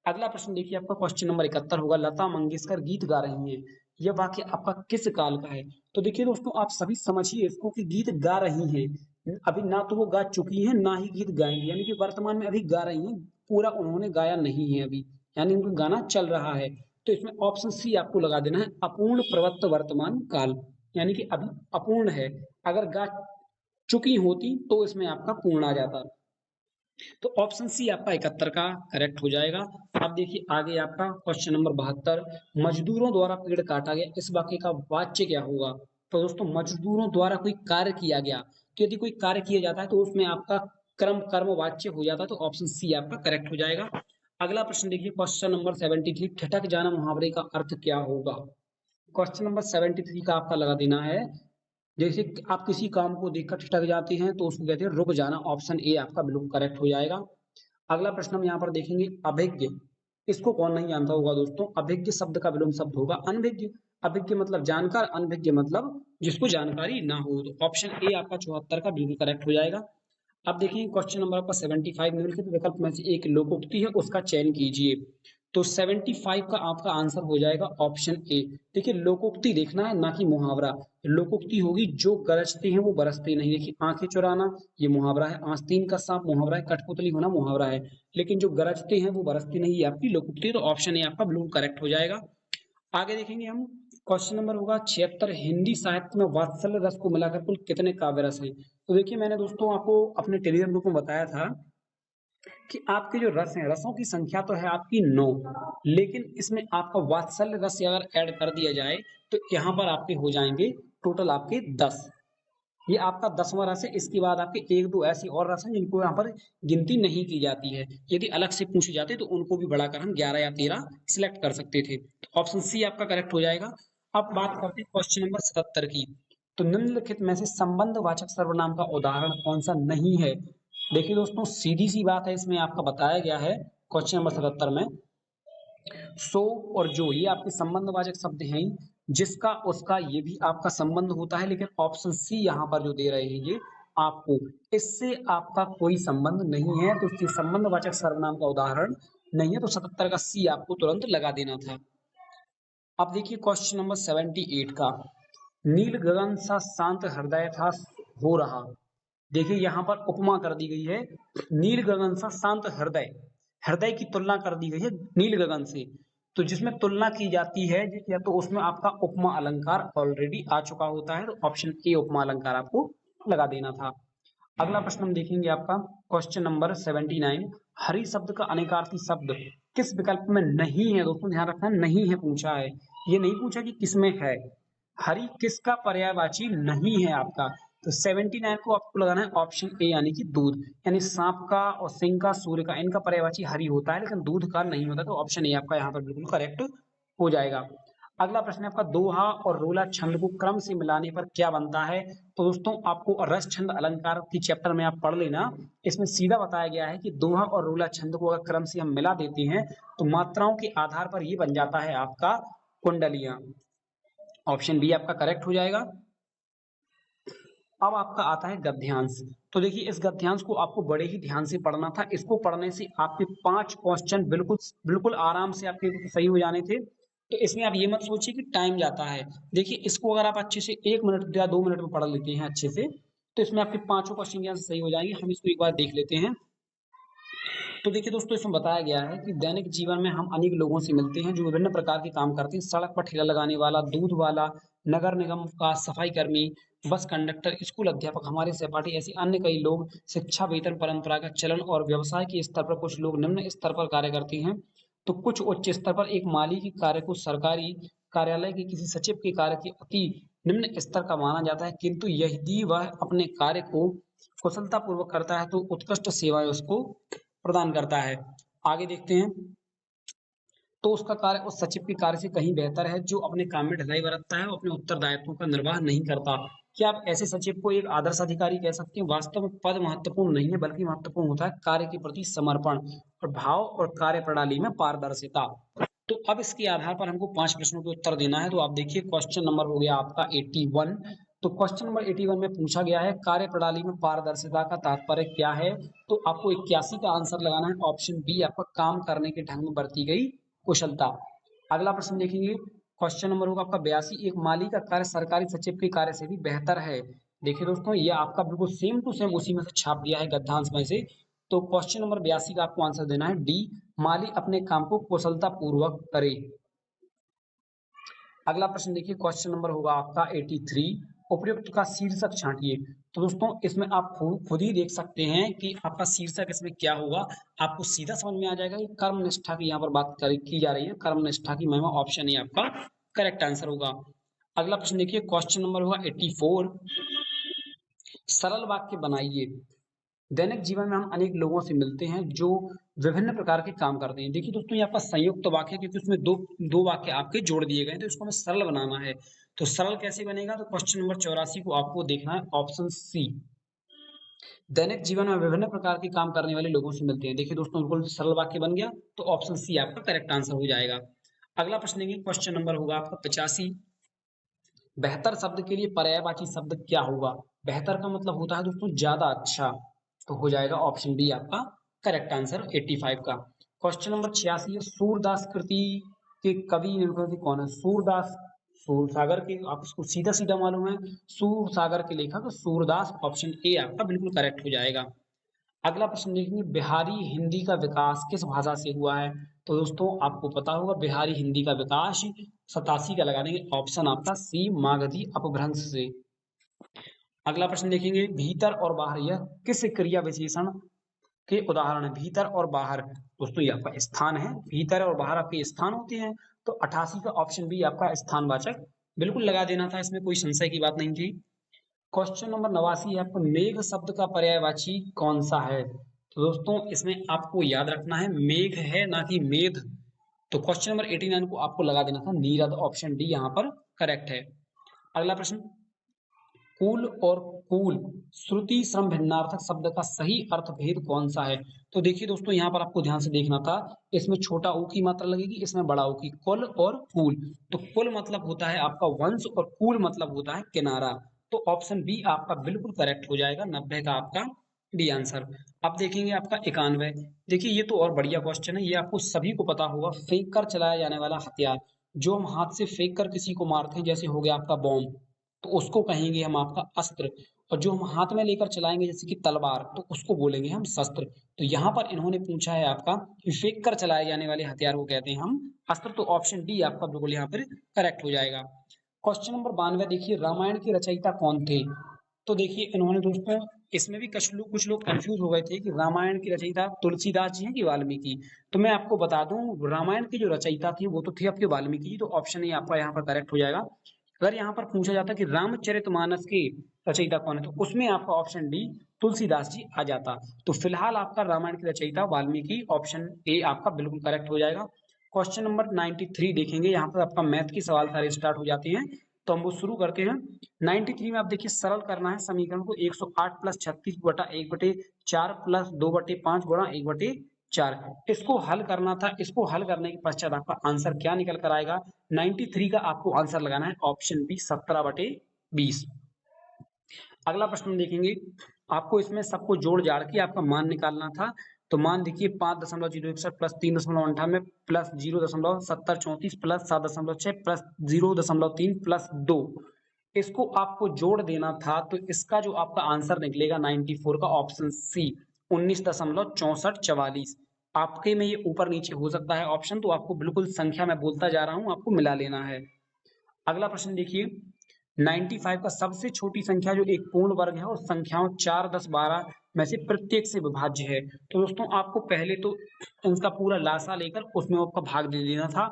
A: अगला प्रश्न देखिए आपका क्वेश्चन नंबर 71 होगा, लता मंगेशकर गीत गा रही हैं, यह वाक्य आपका किस काल का है? तो देखिए दोस्तों आप सभी समझिए इसको कि गीत गा रही हैं, अभी ना तो वो गा चुकी हैं ना ही गीत गाएंगे, यानी कि वर्तमान में अभी गा रही हैं, पूरा उन्होंने गाया नहीं है अभी, यानी उनका गाना चल रहा है। तो इसमें ऑप्शन सी आपको लगा देना है, अपूर्ण प्रवृत्त वर्तमान काल, यानी कि अभी अपूर्ण है, अगर गा चुकी होती तो इसमें आपका पूर्ण आ जाता। तो ऑप्शन सी आपका 71 का करेक्ट हो जाएगा। अब देखिए आगे आपका क्वेश्चन नंबर 72, मजदूरों द्वारा पेड़ काटा गया, इस वाक्य का वाच्य क्या होगा? तो दोस्तों मजदूरों द्वारा कोई कार्य किया गया, तो यदि कोई कार्य किया जाता है तो उसमें आपका कर्म कर्म वाच्य हो जाता है, तो ऑप्शन सी आपका करेक्ट हो जाएगा। अगला प्रश्न देखिए क्वेश्चन नंबर 73, ठिठक जाना मुहावरे का अर्थ क्या होगा? क्वेश्चन नंबर 73 का आपका लगा देना है, जैसे आप किसी काम को देखकर ठिठक जाते हैं तो उसको कहते हैं रुक जाना, ऑप्शन ए आपका बिल्कुल करेक्ट हो जाएगा। अगला प्रश्न हम यहाँ पर देखेंगे, अभिज्ञ, इसको कौन नहीं जानता होगा दोस्तों, अभिज्ञ शब्द का विलोम शब्द होगा अनभिज्ञ। अभिज्ञ मतलब जानकार, अनभिज्ञ मतलब जिसको जानकारी ना हो। तो ऑप्शन ए आपका 74 का बिल्कुल करेक्ट हो जाएगा। अब देखिए क्वेश्चन नंबर आपका 75, निम्नलिखित विकल्प में से एक लोकोक्ति है उसका चयन कीजिए। तो 75 का आपका आंसर हो जाएगा ऑप्शन ए। देखिए लोकोक्ति देखना है ना कि मुहावरा। लोकोक्ति होगी, जो गरजते हैं वो बरसते नहीं। देखिए आंखें चुराना ये मुहावरा है, आस्तीन का सांप मुहावरा है, कठपुतली होना मुहावरा है, लेकिन जो गरजते हैं वो बरसते नहीं, ये आपकी लोकोक्ति। तो ऑप्शन ए आपका बिल्कुल करेक्ट हो जाएगा। आगे देखेंगे हम, क्वेश्चन नंबर होगा 76, हिंदी साहित्य में वात्सल्य रस को मिलाकर कुल कितने काव्य रस हैं? तो देखिए मैंने दोस्तों आपको अपने टेलीग्राम ग्रुप में बताया था कि आपके जो रस हैं, रसों की संख्या तो है आपकी 9, लेकिन इसमें आपका वात्सल्य रस अगर ऐड कर दिया जाए तो यहाँ पर आपके हो जाएंगे टोटल आपके 10। ये आपका 10वां रस है, इसके बाद आपके 1-2 ऐसी और रस हैं जिनको यहाँ पर गिनती नहीं की जाती है, यदि अलग से पूछे जाते तो उनको भी बढ़ाकर हम 11 या 13 सिलेक्ट कर सकते थे। तो ऑप्शन सी आपका करेक्ट हो जाएगा। अब बात करते हैं क्वेश्चन नंबर 77 की, तो निम्नलिखित में से संबंधवाचक सर्वनाम का उदाहरण कौन सा नहीं है? देखिए दोस्तों सीधी सी बात है, इसमें आपका बताया गया है क्वेश्चन नंबर 77 में, सो और जो ये आपके संबंधवाचक शब्द हैं, जिसका उसका ये भी आपका संबंध होता है, लेकिन ऑप्शन सी यहाँ पर जो दे रहे हैं ये आपको, इससे आपका कोई संबंध नहीं है, तो इससे संबंधवाचक सर्वनाम का उदाहरण नहीं है। तो 77 का सी आपको तुरंत लगा देना था। अब देखिए क्वेश्चन नंबर 78 का, नील गगन सा शांत हृदय था हो रहा। देखिए यहाँ पर उपमा कर दी गई है, नील गगन सा शांत हृदय, हृदय की तुलना कर दी गई है नील गगन से। तो जिसमें तुलना की जाती है या तो उसमें आपका उपमा अलंकार ऑलरेडी आ चुका होता है, तो ऑप्शन ए उपमा अलंकार आपको लगा देना था। अगला प्रश्न हम देखेंगे आपका क्वेश्चन नंबर 79। हरि शब्द का अनेकार्थी शब्द किस विकल्प में नहीं है? दोस्तों ध्यान रखना, नहीं है पूछा है, ये नहीं पूछा कि किसमें है। हरि किसका पर्यायवाची नहीं है आपका? तो 79 को आपको लगाना है ऑप्शन ए यानी कि दूध। यानी सांप का और सिंह का, सूर्य का, इनका पर्यायवाची हरि होता है लेकिन दूध का नहीं होता, तो ऑप्शन ए आपका यहाँ पर बिल्कुल करेक्ट हो जाएगा। अगला प्रश्न है आपका दोहा और रोला छंद को क्रम से मिलाने पर क्या बनता है? तो दोस्तों आपको रस छंद अलंकार की चैप्टर में आप पढ़ लेना, इसमें सीधा बताया गया है कि दोहा और रोला छंद को अगर क्रम से हम मिला देते हैं तो मात्राओं के आधार पर ये बन जाता है आपका कुंडलियां। ऑप्शन बी आपका करेक्ट हो जाएगा। अब आपका आता है गद्यांश। तो देखिए इस गद्यांश को आपको बड़े ही ध्यान से पढ़ना था। इसको पढ़ने से आपके 5 क्वेश्चन बिल्कुल बिल्कुल आराम से आपके सही हो जाने थे। तो इसमें आप ये मत सोचिए कि टाइम जाता है। देखिए इसको अगर आप अच्छे से 1 मिनट या 2 मिनट में पढ़ लेते हैं अच्छे से, तो इसमें आपके पांचों क्वेश्चन के आंसर सही हो जाएंगे। हम इसको एक बार देख लेते हैं। तो देखिए दोस्तों इसमें बताया गया है कि दैनिक जीवन में हम अनेक लोगों से मिलते हैं जो विभिन्न प्रकार के काम करते हैं। सड़क पर ठेला लगाने वाला, दूध वाला, नगर निगम का सफाई कर्मी, बस कंडक्टर, स्कूल अध्यापक, हमारे सहपाठी, ऐसे अन्य कई लोग। शिक्षा, वेतन, परंपरागत चलन और व्यवसाय के स्तर पर कुछ लोग निम्न स्तर पर कार्य करते हैं। तो कुछ उच्च स्तर पर एक माली के कार्य को सरकारी कार्यालय के किसी सचिव के कार्य के अति निम्न स्तर का माना जाता है, किंतु यदि वह अपने कार्य को कुशलता पूर्वक करता है तो उत्कृष्ट सेवाएं उसको प्रदान करता है। आगे देखते हैं। तो उसका कार्य उस सचिव के कार्य से कहीं बेहतर है जो अपने काम में ढिलाई बरतता है और अपने उत्तरदायित्वों का निर्वाह नहीं करता। क्या आप ऐसे सचिव को एक आदर्श अधिकारी कह सकते हैं? वास्तव में पद महत्वपूर्ण नहीं है, बल्कि महत्वपूर्ण होता है कार्य के प्रति समर्पण और भाव और कार्य प्रणाली में पारदर्शिता। तो अब इसके आधार पर हमको 5 प्रश्नों के उत्तर देना है। तो आप देखिए क्वेश्चन नंबर हो गया आपका 81। तो क्वेश्चन नंबर 81 में पूछा गया है कार्य प्रणाली में पारदर्शिता का तात्पर्य क्या है? तो आपको 81 का आंसर लगाना है ऑप्शन बी आपका काम करने के ढंग में बरती गई कुशलता। अगला प्रश्न देखेंगे। क्वेश्चन नंबर होगा आपका 82। एक माली का कार्य सरकारी सचिव के कार्य से भी बेहतर है। देखिए दोस्तों ये आपका बिल्कुल सेम टू सेम उसी में से छाप दिया है गद्यांश में से। तो क्वेश्चन नंबर 82 का आपको आंसर देना है डी, माली अपने काम को कुशलता पूर्वक करे। अगला प्रश्न देखिए क्वेश्चन नंबर होगा आपका 83। उपयुक्त का शीर्षक छांटिए। तो दोस्तों इसमें आप खुद ही देख सकते हैं कि आपका शीर्षक इसमें क्या होगा। आपको सीधा समझ में आ जाएगा कि कर्म निष्ठा की यहाँ पर बात की जा रही है। कर्म निष्ठा की महिमा, ऑप्शन ए आपका करेक्ट आंसर होगा। अगला प्रश्न देखिए क्वेश्चन नंबर होगा 84। सरल वाक्य बनाइए। दैनिक जीवन में हम अनेक लोगों से मिलते हैं जो विभिन्न प्रकार के काम करते हैं। देखिए दोस्तों ये आपका संयुक्त वाक्य है क्योंकि उसमें दो दो वाक्य आपके जोड़ दिए गए हैं, तो इसको हमें सरल बनाना है। तो सरल कैसे बनेगा? तो क्वेश्चन नंबर 84 को आपको देखना है ऑप्शन सी, दैनिक जीवन में विभिन्न प्रकार के काम करने वाले लोगों से मिलते हैं। देखिए दोस्तों बिल्कुल सरल वाक्य बन गया, तो ऑप्शन सी आपका करेक्ट आंसर हो जाएगा। अगला प्रश्न देखिए क्वेश्चन नंबर होगा आपका 85। बेहतर शब्द के लिए पर्यायवाची शब्द क्या होगा? बेहतर का मतलब होता है दोस्तों ज्यादा अच्छा, तो हो जाएगा ऑप्शन बी आपका करेक्ट आंसर 85 का। क्वेश्चन नंबर 86 है सूरदास कृति के कवि निम्नलिखित कौन है? सूरदास सूरसागर के, आप इसको सीधा सीधा मालूम है, सूरसागर के लेखक सूरदास, ऑप्शन ए आपका बिल्कुल करेक्ट हो जाएगा। अगला प्रश्न देखेंगे बिहारी हिंदी का विकास किस भाषा से हुआ है? तो दोस्तों आपको पता होगा बिहारी हिंदी का विकास 87 का लगा देंगे, ऑप्शन आपका सी मागधी अपभ्रंश से। अगला प्रश्न देखेंगे भीतर और बाहर यह किस क्रिया विशेषण के उदाहरण है? भीतर और बाहर दोस्तों ये आपका स्थान है, भीतर और बाहर आपके स्थान होते हैं, तो 88 का ऑप्शन बी आपका स्थानवाचक बिल्कुल लगा देना था, इसमें कोई संशय की बात नहीं थी। क्वेश्चन नंबर 89 है आपको मेघ शब्द का पर्यायवाची कौन सा है? तो दोस्तों इसमें आपको याद रखना है मेघ है ना कि मेघ। तो क्वेश्चन नंबर 89 को आपको लगा देना था नीरद, ऑप्शन डी यहाँ पर करेक्ट है। अगला प्रश्न कुल और कूल श्रुति श्रम भिन्नार्थक शब्द का सही अर्थ भेद कौन सा है? तो देखिए दोस्तों यहाँ पर आपको ध्यान से देखना था, इसमें छोटा ऊ की मात्रा लगेगी, इसमें बड़ा ऊ की। कुल और कूल, तो कुल मतलब होता है आपका वंश और कूल मतलब होता है किनारा, तो ऑप्शन बी आपका बिल्कुल करेक्ट हो जाएगा। 90 का आपका डी आंसर। अब देखेंगे आपका 91। देखिए ये तो और बढ़िया क्वेश्चन है, ये आपको सभी को पता होगा। फेंक कर चलाया जाने वाला हथियार, जो हम हाथ से फेंक कर किसी को मारते हैं, जैसे हो गया आपका बॉम्ब, तो उसको कहेंगे हम आपका अस्त्र। और जो हम हाथ में लेकर चलाएंगे जैसे कि तलवार, तो उसको बोलेंगे हम शस्त्र। तो यहाँ पर इन्होंने पूछा है आपका कि फेंक कर चलाए जाने वाले हथियार को कहते हैं हम अस्त्र। तो ऑप्शन डी आपका बिल्कुल यहाँ पर करेक्ट हो जाएगा। क्वेश्चन नंबर 92 देखिए, रामायण के रचयिता कौन थे? तो देखिए इन्होंने दोस्तों, इसमें भी कुछ लोग कंफ्यूज हो गए थे कि रामायण की रचयिता तुलसीदास जी हैं कि वाल्मीकि। तो मैं आपको बता दूं, रामायण की जो रचयिता थी वो तो थी आपके वाल्मीकि जी। तो ऑप्शन ए आपका यहाँ पर करेक्ट हो जाएगा। अगर यहाँ पर पूछा जाता कि रामचरितमानस के रचयिता कौन है, तो उसमें आपका ऑप्शन डी तुलसीदास जी आ जाता। तो फिलहाल आपका रामायण की रचयिता वाल्मीकि, ऑप्शन ए आपका बिल्कुल करेक्ट हो जाएगा। क्वेश्चन नंबर 93 देखेंगे, यहाँ पर आपका मैथ के सवाल सारे स्टार्ट हो जाते हैं, तो हम वो शुरू करते हैं। 93 में आप देखिए, सरल करना है समीकरण को 108 प्लस 36 बटा 1/4 प्लस 2/5 गुणा 1/4। इसको हल करना था। इसको हल करने के पश्चात आपका आंसर क्या निकल कर आएगा? 93 का आपको आंसर लगाना है ऑप्शन बी 17/20। अगला प्रश्न देखेंगे, आपको इसमें सबको जोड़ जाड़ के आपका मान निकालना था। तो मान देखिए 5.061 plus 3.98 plus 0.7034 plus 7.6 plus 0.3 plus 2, इसको आपको जोड़ देना था। तो इसका जो आपका आंसर निकलेगा 94 का ऑप्शन सी 19.6444। आपके में ये ऊपर नीचे हो सकता है ऑप्शन, तो आपको बिल्कुल संख्या मैं बोलता जा रहा हूं, आपको मिला लेना है। अगला प्रश्न देखिए, 95 का सबसे छोटी संख्या जो एक पूर्ण वर्ग है और संख्याओं 4, 10, 12 में से प्रत्येक से विभाज्य है। तो दोस्तों आपको पहले तो इसका पूरा लासा लेकर उसमें आपका भाग दे देना था।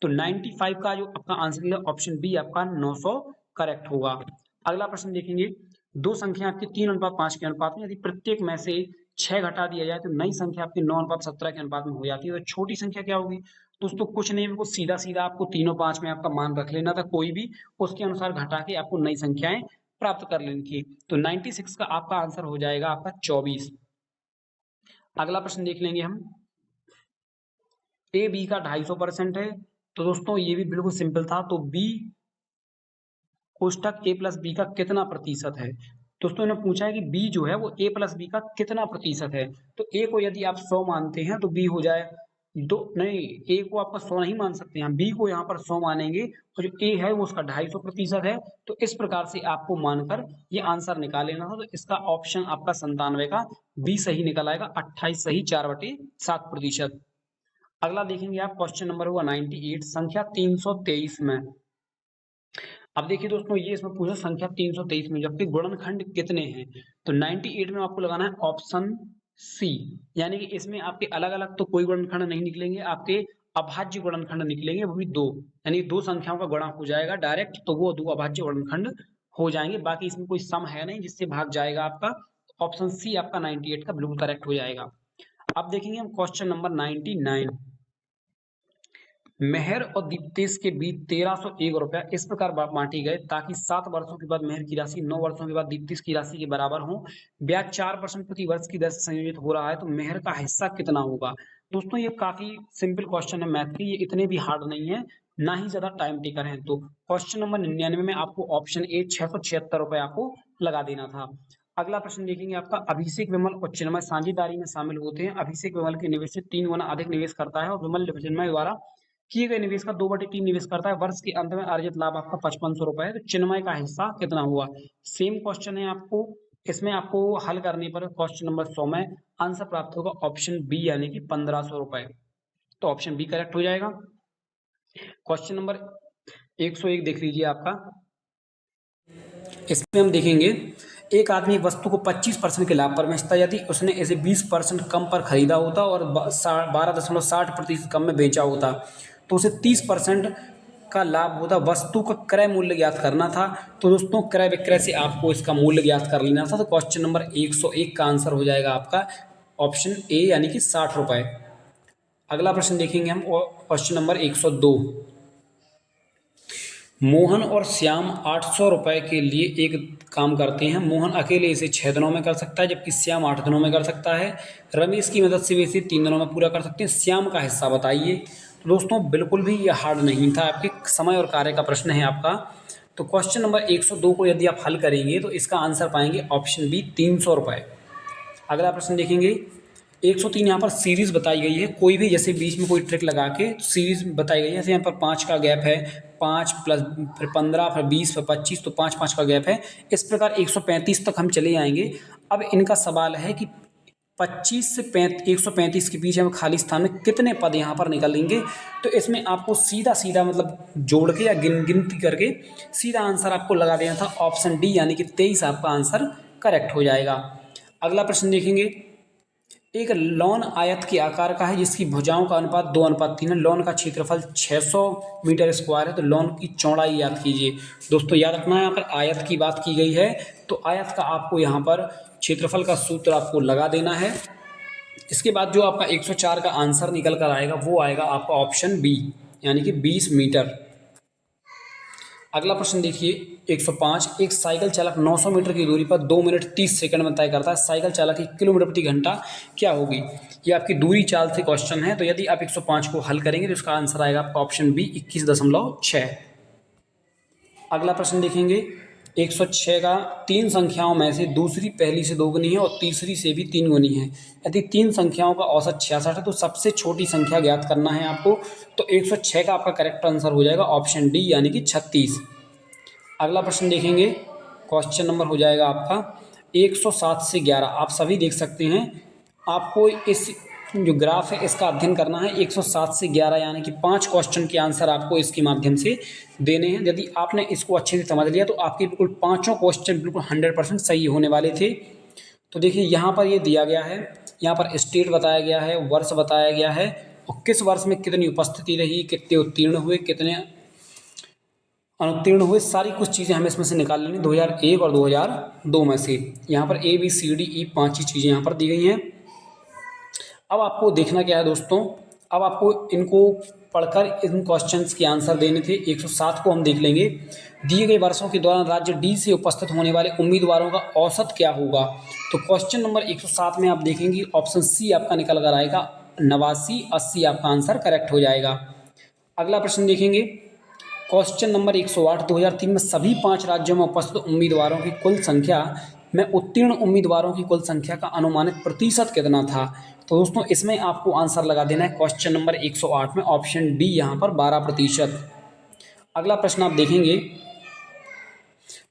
A: तो 95 का जो आपका आंसर है ऑप्शन बी आपका 900 करेक्ट होगा। अगला प्रश्न देखेंगे, दो संख्या आपकी 3:5 के अनुपात में, यदि प्रत्येक में से 6 घटा दिया जाए तो नई संख्या आपकी 9:17 के अनुपात में हो जाती है। तो छोटी संख्या क्या होगी? दोस्तों कुछ नहीं, वो सीधा सीधा आपको 3/5 में आपका मान रख लेना था कोई भी, उसके अनुसार घटा के आपको नई संख्याएं प्राप्त कर लेनी थी। तो 96 का आपका आंसर हो जाएगा आपका 24। अगला प्रश्न देख लेंगे हम, ए बी का 250% है। तो दोस्तों ये भी बिल्कुल सिंपल था। तो बी कोष्टक ए प्लस बी का कितना प्रतिशत है? दोस्तों ने पूछा है कि बी जो है वो ए प्लस बी का कितना प्रतिशत है। तो ए को यदि आप 100 मानते हैं तो बी हो जाए दो, नहीं, ए को आपका 100 नहीं मान सकते हैं, बी को यहाँ पर 100 मानेंगे और जो ए है वो उसका 250% है। तो इस प्रकार से आपको मानकर ये आंसर निकाल लेना था। तो इसका ऑप्शन आपका 97 का बी सही निकल आएगा, 28 सही 4/7%। अगला देखेंगे आप, क्वेश्चन नंबर हुआ 98, संख्या 323 में। अब देखिए दोस्तों, ये इसमें पूछा संख्या 323 में जबकि गुणनखंड कितने हैं। तो 98 में आपको लगाना है ऑप्शन सी, यानी कि इसमें आपके अलग अलग तो कोई गुणनखंड नहीं निकलेंगे, आपके अभाज्य गुणनखंड निकलेंगे, वो भी दो, यानी दो संख्याओं का गुणा हो जाएगा डायरेक्ट, तो वो दो अभाज्य गुणनखंड हो जाएंगे। बाकी इसमें कोई सम है नहीं जिससे भाग जाएगा आपका। ऑप्शन सी आपका 98 का बिल्कुल करेक्ट हो जाएगा। अब देखेंगे हम क्वेश्चन नंबर 99, मेहर और दीप्तेश के बीच 1301 रुपया इस प्रकार बांटे गए ताकि 7 वर्षों के बाद मेहर की राशि 9 वर्षों के बाद दीप्तेश की राशि के बराबर हो। ब्याज 4% प्रति वर्ष की दर से संयोजित हो रहा है, तो मेहर का हिस्सा कितना होगा? दोस्तों ये काफी सिंपल क्वेश्चन है मैथ की, ये इतने भी हार्ड नहीं है, ना ही ज्यादा टाइम टेकर है। तो क्वेश्चन नंबर 99 में आपको ऑप्शन ए 676 रुपए आपको लगा देना था। अगला प्रश्न देखेंगे आपका, अभिषेक विमल और चिन्मय साझेदारी में शामिल होते हैं। अभिषेक विमल के निवेश से 3 गुना अधिक निवेश करता है और विमल चिन्मय द्वारा किए गए निवेश का 2/3 निवेश करता है। वर्ष के अंत में अर्जित लाभ आपका 5500 रुपए है। तो चिन्मय का हिस्सा कितना हुआ? सेम क्वेश्चन है आपको, इसमें आपको हल करने पर क्वेश्चन नंबर 100 में आंसर प्राप्त होगा ऑप्शन बी, यानी कि 1500 रुपए। तो ऑप्शन बी करेक्ट हो जाएगा। क्वेश्चन नंबर 101 देख लीजिए आपका, इसमें हम देखेंगे, एक आदमी वस्तु को 25% के लाभ पर बेचता है। यदि उसने इसे 20% कम पर खरीदा होता और 12.60% कम में बेचा होता तो उसे 30% का लाभ होता। वस्तु का क्रय मूल्य ज्ञात करना था। तो दोस्तों क्रय विक्रय से आपको इसका मूल्य ज्ञात कर लेना था। तो क्वेश्चन नंबर 101 का आंसर हो जाएगा आपका ऑप्शन ए, यानी कि 60 रुपए। अगला प्रश्न देखेंगे हम, क्वेश्चन नंबर 102, मोहन और श्याम 800 रुपए के लिए एक काम करते हैं। मोहन अकेले इसे 6 दिनों में कर सकता है जबकि श्याम 8 दिनों में कर सकता है। रमेश की मदद से वे इसे 3 दिनों में पूरा कर सकते हैं। श्याम का हिस्सा बताइए। तो दोस्तों बिल्कुल भी ये हार्ड नहीं था, आपके समय और कार्य का प्रश्न है आपका। तो क्वेश्चन नंबर 102 को यदि आप हल करेंगे तो इसका आंसर पाएंगे ऑप्शन बी 300 रुपए। अगला प्रश्न देखेंगे, 103 यहाँ पर सीरीज बताई गई है, कोई भी जैसे बीच में कोई ट्रिक लगा के सीरीज बताई गई है। जैसे यहाँ पर 5 का गैप है, 5 प्लस फिर 15 फिर 20 फिर 25, तो 5 का गैप है। इस प्रकार 135 तक हम चले आएंगे। अब इनका सवाल है कि 25 से 135 के बीच में खाली स्थान में कितने पद यहाँ पर निकलेंगे। तो इसमें आपको सीधा सीधा मतलब जोड़ के या गिनती करके सीधा आंसर आपको लगा देना था ऑप्शन डी, यानी कि 23 आपका आंसर करेक्ट हो जाएगा। अगला प्रश्न देखेंगे। एक लॉन आयत के आकार का है जिसकी भुजाओं का अनुपात 2:3 है। लॉन का क्षेत्रफल 600 मीटर स्क्वायर है। तो लॉन की चौड़ाई याद कीजिए। दोस्तों याद रखना है, यहाँ पर आयत की बात की गई है, तो आयत का आपको यहाँ पर क्षेत्रफल का सूत्र आपको लगा देना है। इसके बाद जो आपका 104 का आंसर निकल कर आएगा वो आएगा आपका ऑप्शन बी, यानी कि 20 मीटर। अगला प्रश्न देखिए 105। एक साइकिल चालक 900 मीटर की दूरी पर 2 मिनट 30 सेकंड में तय करता है। साइकिल चालक की किलोमीटर प्रति घंटा क्या होगी। ये आपकी दूरी चाल से क्वेश्चन है। तो यदि आप 105 को हल करेंगे तो इसका आंसर आएगा आपका ऑप्शन बी, 21.6। अगला प्रश्न देखेंगे 106 का। 3 संख्याओं में से दूसरी पहली से 2 गुनी है और तीसरी से भी 3 गुनी है। यदि 3 संख्याओं का औसत 66 है तो सबसे छोटी संख्या ज्ञात करना है आपको। तो 106 का आपका करेक्ट आंसर हो जाएगा ऑप्शन डी, यानी कि 36। अगला प्रश्न देखेंगे, क्वेश्चन नंबर हो जाएगा आपका 107 से 11। आप सभी देख सकते हैं, आपको इस जो ग्राफ है इसका अध्ययन करना है। 107 से 11 यानी कि 5 क्वेश्चन के आंसर आपको इसके माध्यम से देने हैं। यदि आपने इसको अच्छे से समझ लिया तो आपके बिल्कुल पाँचों क्वेश्चन बिल्कुल 100% सही होने वाले थे। तो देखिए यहाँ पर ये दिया गया है, यहाँ पर स्टेट बताया गया है, वर्ष बताया गया है और किस वर्ष में कितनी उपस्थिति रही, कितने उत्तीर्ण हुए, कितने अनुत्तीर्ण हुए, सारी कुछ चीज़ें हमें इसमें से निकाल लेनी 2001 और 2002 में से। यहाँ पर A B C D E 5 ही चीज़ें यहाँ पर दी गई हैं। अब आपको देखना क्या है दोस्तों, अब आपको इनको पढ़कर इन क्वेश्चंस के आंसर देने थे। 107 को हम देख लेंगे। दिए गए वर्षों के दौरान राज्य डी से उपस्थित होने वाले उम्मीदवारों का औसत क्या होगा। तो क्वेश्चन नंबर 107 में आप देखेंगे ऑप्शन सी आपका निकल कर आएगा 89, 80 आपका आंसर करेक्ट हो जाएगा। अगला प्रश्न देखेंगे, क्वेश्चन नंबर 108। 2003 में सभी 5 राज्यों में उपस्थित उम्मीदवारों की कुल संख्या में उत्तीर्ण उम्मीदवारों की कुल संख्या का अनुमानित प्रतिशत कितना था। तो दोस्तों इसमें आपको आंसर लगा देना है क्वेश्चन नंबर 108 में ऑप्शन डी, यहाँ पर 12%। अगला प्रश्न आप देखेंगे,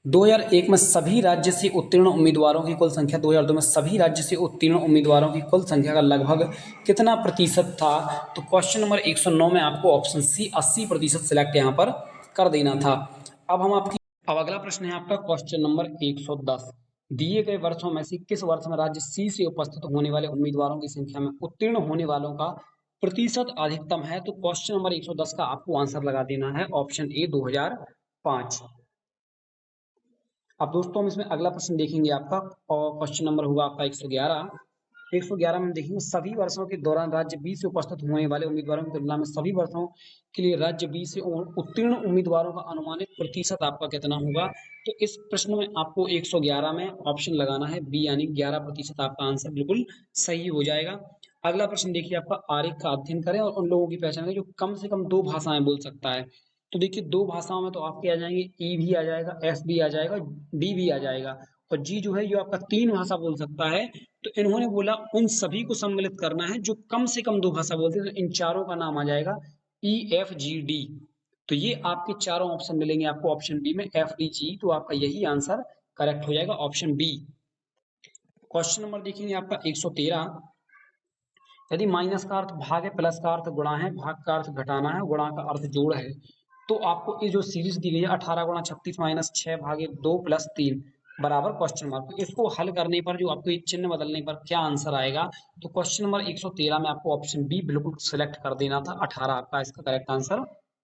A: 2001 में सभी राज्य से उत्तीर्ण उम्मीदवारों की कुल संख्या 2002 में सभी राज्य से उत्तीर्ण उम्मीदवारों की कुल संख्या का लगभग कितना प्रतिशत था। तो क्वेश्चन नंबर 109 में आपको ऑप्शन सी 80% सिलेक्ट यहाँ पर कर देना था। अब अगला प्रश्न है आपका क्वेश्चन नंबर 110। दिए गए वर्षों में से किस वर्ष में राज्य सी से उपस्थित होने वाले उम्मीदवारों की संख्या में उत्तीर्ण होने वालों का प्रतिशत अधिकतम है। तो क्वेश्चन नंबर 110 का आपको आंसर लगा देना है ऑप्शन ए 2005। अब दोस्तों हम इसमें अगला प्रश्न देखेंगे आपका, और क्वेश्चन नंबर होगा आपका 111। 111 में देखेंगे सभी वर्षों के दौरान राज्य बी से उपस्थित होने वाले उम्मीदवारों की तुलना में सभी वर्षों के लिए राज्य बी से उत्तीर्ण उम्मीदवारों का अनुमानित प्रतिशत आपका कितना होगा। तो इस प्रश्न में आपको 111 में ऑप्शन लगाना है बी, यानी 11%। आपका आंसर बिल्कुल सही हो जाएगा। अगला प्रश्न देखिए आपका, आरेख का अध्ययन करें और उन लोगों की पहचान करें जो कम से कम 2 भाषाएं बोल सकता है। तो देखिए 2 भाषाओं में तो आपके आ जाएंगे, ई भी आ जाएगा, एफ भी आ जाएगा, डी भी आ जाएगा, और जी जो है जो आपका 3 भाषा बोल सकता है। तो इन्होंने बोला उन सभी को सम्मिलित करना है जो कम से कम 2 भाषा बोलते हैं। तो इन चारों का नाम आ जाएगा ई एफ जी डी। तो ये आपके चारों ऑप्शन मिलेंगे आपको ऑप्शन बी में एफ डी जी। तो आपका यही आंसर करेक्ट हो जाएगा ऑप्शन बी। क्वेश्चन नंबर देखेंगे आपका 113। यदि माइनस का अर्थ भाग है, प्लस का अर्थ गुणा है, भाग का अर्थ घटाना है, गुणा का अर्थ जोड़ है, तो आपको ये जो सीरीज दी गई है 18 गुणा 36 माइनस 6 भागे 2 प्लस 3 बराबर क्वेश्चन मार्क, इसको हल करने पर जो आपको ये चिन्ह बदलने पर क्या आंसर आएगा। तो क्वेश्चन नंबर 113 में आपको ऑप्शन बी बिल्कुल सिलेक्ट कर देना था, 18 आपका इसका करेक्ट आंसर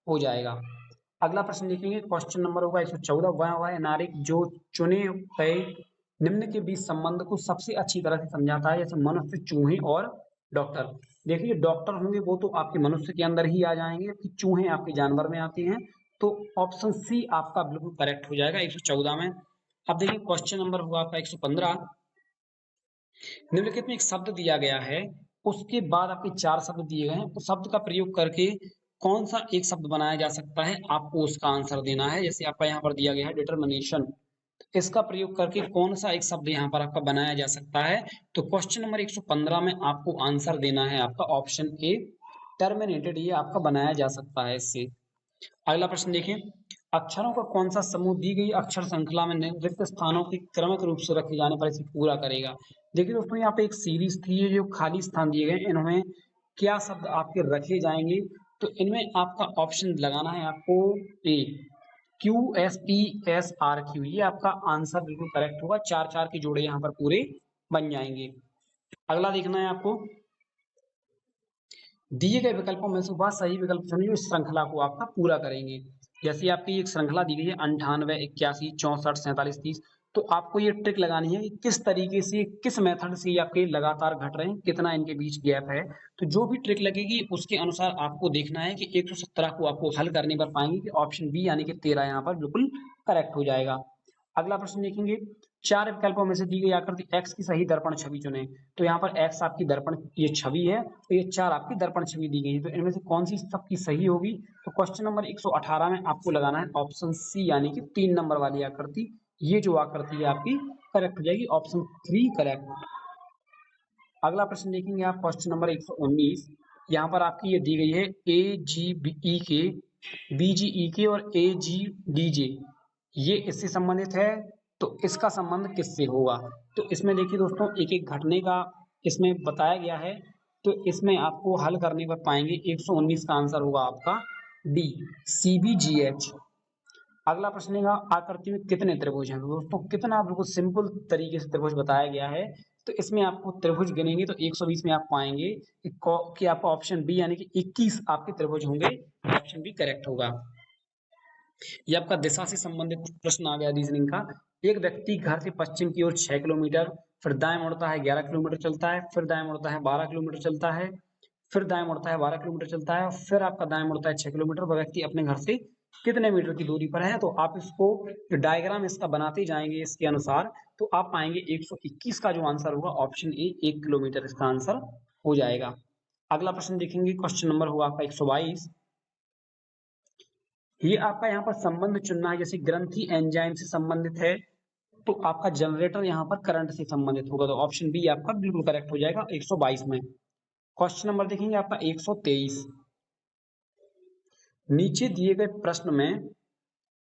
A: हो जाएगा। अगला प्रश्न देखेंगे, क्वेश्चन नंबर होगा 114। वह नागरिक जो चुने गए निम्न के बीच संबंध को सबसे अच्छी तरह से समझाता है, जैसे मनुष्य, चूहे और डॉक्टर। देखिए डॉक्टर होंगे वो तो आपके मनुष्य के अंदर ही आ जाएंगे, जबकि चूहे आपके जानवर में आती हैं। तो ऑप्शन सी आपका बिल्कुल करेक्ट हो जाएगा 114 में। अब देखिए क्वेश्चन नंबर होगा आपका 115। निम्नलिखित में एक शब्द दिया गया है, उसके बाद आपके 4 शब्द दिए गए हैं, उस शब्द का प्रयोग करके कौन सा एक शब्द बनाया जा सकता है, आपको उसका आंसर देना है। जैसे आपका यहाँ पर दिया गया है डिटर्मिनेशन, इसका प्रयोग करके कौन सा एक शब्द यहाँ पर आपका बनाया जा सकता है? तो क्वेश्चन नंबर 115 में आपको आंसर देना है आपका ऑप्शन ए, टर्मिनेटेड, ये आपका बनाया जा सकता है इससे। अगला प्रश्न देखिए, अक्षरों का कौन सा समूह दी गई अक्षर श्रृंखला में रिक्त स्थानों की क्रमिक रूप से रखे जाने पर इसे पूरा करेगा? देखिए दोस्तों, यहाँ पे एक सीरीज थी, ये जो खाली स्थान दिए गए इनमें क्या शब्द आपके रखे जाएंगे? तो इनमें आपका ऑप्शन लगाना है आपको ए, QSPSRQ, ये आपका आंसर बिल्कुल करेक्ट होगा। चार चार के जोड़े यहाँ पर पूरे बन जाएंगे। अगला देखना है आपको, दिए गए विकल्पों में से वह सही विकल्प चुनिए जो इस श्रृंखला को आपका पूरा करेंगे। जैसे आपकी एक श्रृंखला दी गई है 98, 81, 64, 47, 30, तो आपको ये ट्रिक लगानी है कि किस तरीके से, किस मेथड से ये आपके लगातार घट रहे हैं, कितना इनके बीच गैप है। तो जो भी ट्रिक लगेगी उसके अनुसार आपको देखना है कि 117 को आपको हल करने पर पाएंगे कि ऑप्शन बी यानी कि 13 यहाँ पर बिल्कुल करेक्ट हो जाएगा। अगला प्रश्न देखेंगे, चार विकल्पों में से दी गई आकृति x की सही दर्पण छवि चुने। तो यहाँ पर x आपकी दर्पण ये छवि है, तो ये चार आपकी दर्पण छवि दी गई है, तो इनमें से कौन सी सबकी सही होगी? तो क्वेश्चन नंबर 118 में आपको लगाना है ऑप्शन सी यानी कि 3 नंबर वाली आकृति, ये जो आकृति है आपकी करेक्ट हो जाएगी, ऑप्शन 3 करेक्ट। अगला प्रश्न देखेंगे आप, क्वेश्चन नंबर 119, यहाँ पर आपकी ये दी गई है AGBE BGE और AGDJ, ये इससे संबंधित है, तो इसका संबंध किससे होगा? तो इसमें देखिए दोस्तों, एक एक घटने का इसमें बताया गया है, तो इसमें आपको हल करने पर पाएंगे 119 का आंसर होगा आपका डी, CBGH। अगला प्रश्न है, आकृति में कितने त्रिभुज हैं? दोस्तों कितना बिल्कुल सिंपल तरीके से त्रिभुज बताया गया है, तो इसमें आपको त्रिभुज गिनेंगे तो 120 में आप पाएंगे कि आपका ऑप्शन बी यानी कि 21 आपके त्रिभुज होंगे, ऑप्शन बी करेक्ट होगा। ये आपका दिशा से संबंधित प्रश्न आ गया रीजनिंग का। एक व्यक्ति घर से पश्चिम की ओर 6 किलोमीटर, फिर दाएं मुड़ता है 11 किलोमीटर चलता है, फिर दाएं मुड़ता है 12 किलोमीटर चलता है, फिर दाएं मुड़ता है 12 किलोमीटर चलता है, फिर आपका दाएं मुड़ता है 6 किलोमीटर। वह व्यक्ति अपने घर से कितने मीटर की दूरी पर है? तो आप इसको जो डायग्राम इसका बनाते जाएंगे इसके अनुसार, तो आप पाएंगे 121 का जो आंसर होगा ऑप्शन ए, 1 किलोमीटर इसका आंसर हो जाएगा। अगला प्रश्न देखेंगे, क्वेश्चन नंबर होगा आपका 122, ये आपका यहाँ पर संबंध चुनना है, जैसे ग्रंथि एंजाइम से संबंधित है, तो आपका जनरेटर यहाँ पर करंट से संबंधित होगा, तो ऑप्शन बी आपका बिल्कुल करेक्ट हो जाएगा 122 में। क्वेश्चन नंबर देखेंगे आपका 123, नीचे दिए गए प्रश्न में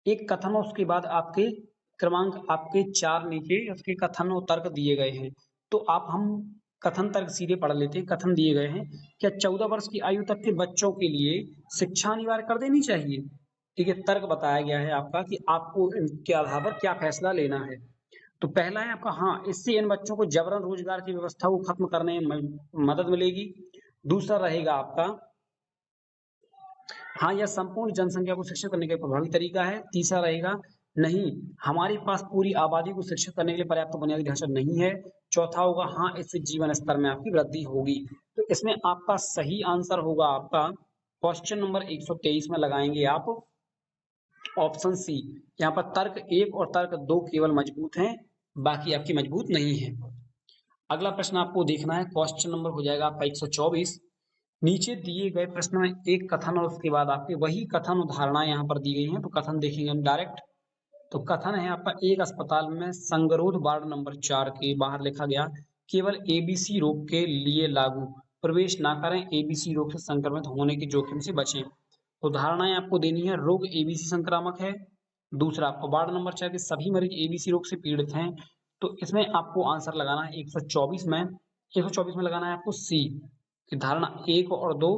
A: एक कथन और उसके बाद आपके क्रमांक आपके 4 नीचे उसके कथन और तर्क दिए गए हैं, तो आप हम कथन तर्क सीधे पढ़ लेते हैं। कथन दिए गए हैं, क्या 14 वर्ष की आयु तक के बच्चों के लिए शिक्षा अनिवार्य कर देनी चाहिए? ठीक है, तर्क बताया गया है आपका कि आपको इनके आधार पर क्या फैसला लेना है। तो पहला है आपका, हाँ, इससे इन बच्चों को जबरन रोजगार की व्यवस्था को खत्म करने में मदद मिलेगी। दूसरा रहेगा आपका, हाँ, यह संपूर्ण जनसंख्या को शिक्षित करने का प्रभावी तरीका है। तीसरा रहेगा, नहीं, हमारे पास पूरी आबादी को शिक्षित करने के लिए पर्याप्त बुनियादी ढांचा नहीं है। चौथा होगा, हाँ, इससे जीवन स्तर में आपकी वृद्धि होगी। तो इसमें आपका सही आंसर होगा आपका क्वेश्चन नंबर 123 में लगाएंगे आप ऑप्शन सी। यहाँ पर तर्क 1 और तर्क 2 केवल मजबूत हैं, बाकी आपकी मजबूत नहीं है। अगला प्रश्न आपको देखना है, क्वेश्चन नंबर हो जाएगा आपका 124, नीचे दिए गए प्रश्न में एक कथन और उसके बाद आपके वही कथन उदाहरणा यहाँ पर दी गई हैं, तो कथन देखेंगे हम डायरेक्ट। तो कथन है आपका, एक अस्पताल में संगरोध वार्ड नंबर 4 के बाहर लिखा गया, केवल एबीसी रोग के लिए लागू, प्रवेश ना करें, एबीसी रोग से संक्रमित होने के जोखिम से बचें। उदाहरणाएं आपको देनी है, रोग एबीसी संक्रामक है। दूसरा, आपको वार्ड नंबर 4 के सभी मरीज एबीसी रोग से पीड़ित हैं। तो इसमें आपको आंसर लगाना है 124 में, 124 में लगाना है आपको सी, कि धारणा 1 और 2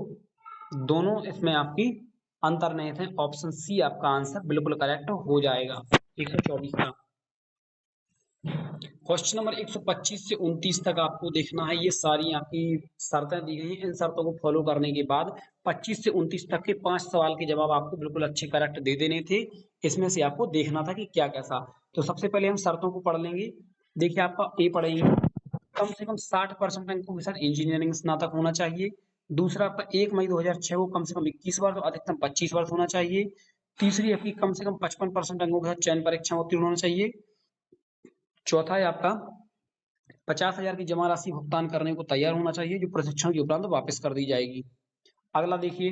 A: दोनों इसमें आपकी अंतर्निहित है। ऑप्शन सी आपका आंसर बिल्कुल करेक्ट हो जाएगा 124 का। क्वेश्चन नंबर 125 से 29 तक आपको देखना है, ये सारी आपकी शर्तें दी गई हैं। इन शर्तों को फॉलो करने के बाद 25 से 29 तक के 5 सवाल के जवाब आपको बिल्कुल अच्छे करेक्ट दे देने थे। इसमें से आपको देखना था कि क्या कैसा। तो सबसे पहले हम शर्तों को पढ़ लेंगे। देखिए, आपका ए पढ़ेंगे, कम से कम 60% अंकों के साथ इंजीनियरिंग स्नातक होना चाहिए। दूसरा, आपका 1 मई 2006 को कम से कम 21 वर्ष और अधिकतम 25 वर्ष होना चाहिए। तीसरी, आपकी कम से कम 55% अंकों के साथ चयन परीक्षा उत्तीर्ण होना चाहिए। चौथा है आपका 50,000 की जमा राशि भुगतान करने को तैयार होना चाहिए, जो प्रशिक्षण के उपरांत वापस कर दी जाएगी। अगला देखिए,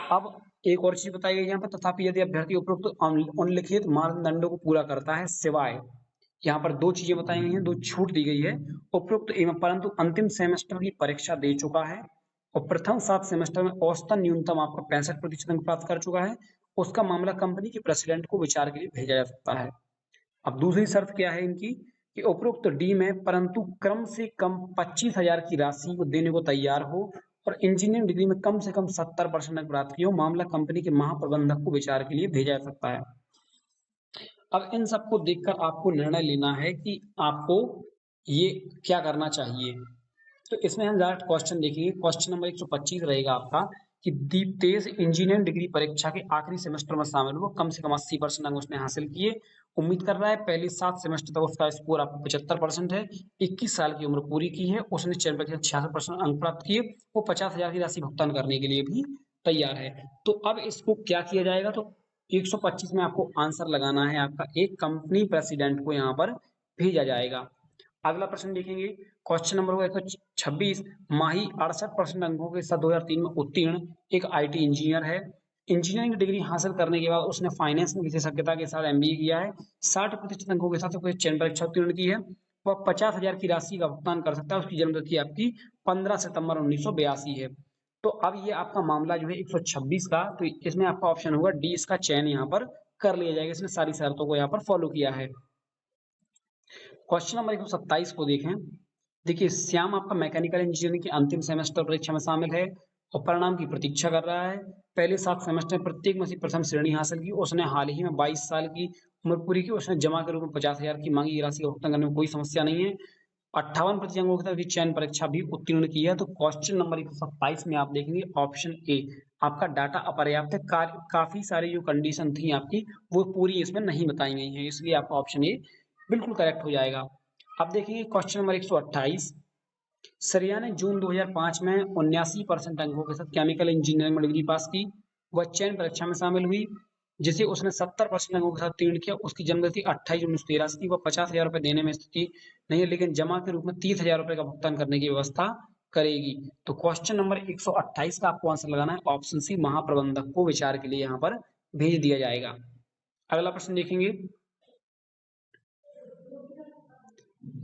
A: अब एक और चीज बताई गई यहाँ पर, तथापि यदि अभ्यर्थी उपरोक्त उल्लिखित मानदंडों को पूरा करता है सिवाय, यहाँ पर दो चीजें बताई गई हैं, दो छूट दी गई है। उपरोक्त एवं परंतु अंतिम सेमेस्टर की परीक्षा दे चुका है और प्रथम 7 सेमेस्टर में औसतन न्यूनतम आपका 65% अंक प्राप्त कर चुका है, उसका मामला कंपनी के प्रेसिडेंट को विचार के लिए भेजा जा सकता है। अब दूसरी शर्त क्या है इनकी कि उपरोक्त डी में परंतु कम से कम 25,000 की राशि को देने को तैयार हो और इंजीनियरिंग डिग्री में कम से कम 70% अंक प्राप्त किए हो, मामला कंपनी के महाप्रबंधक को विचार के लिए भेजा जा सकता है। अब इन सबको देखकर आपको निर्णय लेना है कि आपको ये क्या करना चाहिए। तो इसमें हम डायरेक्ट क्वेश्चन देखेंगे। क्वेश्चन नंबर 125 रहेगा आपका कि दीप्तेश इंजीनियरिंग डिग्री परीक्षा के आखिरी सेमेस्टर में शामिल हुआ, कम से कम 80% अंक उसने हासिल किए। उम्मीद कर रहा है पहले 7 सेमेस्टर तक उसका स्कोर आपको 75% है। 21 साल की उम्र पूरी की है, उसने चयन परीक्षा 66% अंक प्राप्त किए। वो 50,000 की राशि भुगतान करने के लिए भी तैयार है। तो अब इसको क्या किया जाएगा, तो 125 में आपको आंसर लगाना है आपका एक कंपनी प्रेसिडेंट को यहाँ पर भेजा जाएगा। अगला प्रश्न देखेंगे। क्वेश्चन नंबर होगा 126। माही 68% अंकों के साथ 2003 में उत्तीर्ण एक आईटी इंजीनियर है। इंजीनियरिंग डिग्री हासिल करने के बाद उसने फाइनेंस में विशेषज्ञता के साथ एमबीए किया है। 60% अंकों के साथ उसने चयन परीक्षा उत्तीर्ण की है। वह 50,000 की राशि का भुगतान कर सकता है। उसकी जन्म तिथि आपकी 15 सितंबर 1982 है। तो अब ये आपका मामला जो है 126 का, तो इसमें आपका ऑप्शन होगा डी, इसका चयन यहाँ पर कर लिया जाएगा। इसने सारी शर्तों को यहाँ पर फॉलो किया है। क्वेश्चन नंबर 127 को देखें। देखिए, श्याम आपका मैकेनिकल इंजीनियरिंग की अंतिम सेमेस्टर परीक्षा में शामिल है और परिणाम की प्रतीक्षा कर रहा है। पहले 7 सेमेस्टर में प्रत्येक में से प्रथम श्रेणी हासिल की। उसने हाल ही में 22 साल की उम्र पूरी की। उसने जमा के रूप में 50,000 की मांगी राशि का भुगतान करने में कोई समस्या नहीं है। 58% अंकों के साथ चयन परीक्षा भी उत्तीर्ण की है। तो क्वेश्चन नंबर 127 में आप देखेंगे ऑप्शन ए, आपका डाटा अपर्याप्त है। काफी सारी जो कंडीशन थी आपकी वो पूरी इसमें नहीं बताई गई है, इसलिए आपका ऑप्शन ए बिल्कुल करेक्ट हो जाएगा। अब देखिए क्वेश्चन नंबर 128। सरिया ने जून 2005 में 79% अंकों के साथ केमिकल इंजीनियरिंग में डिग्री पास की। वह चयन परीक्षा में शामिल हुई जिसे उसने 70% अंकों के साथ उत्तीर्ण किया। उसकी जन्मतिथि 28 जून 1983 थी। वह 50,000 रुपए देने में स्थिति नहीं है, लेकिन जमा के रूप में 30,000 रुपए का भुगतान करने की व्यवस्था करेगी। तो क्वेश्चन नंबर 128 का आपको आंसर लगाना है ऑप्शन सी, महाप्रबंधक को विचार के लिए यहाँ पर भेज दिया जाएगा। अगला प्रश्न देखेंगे।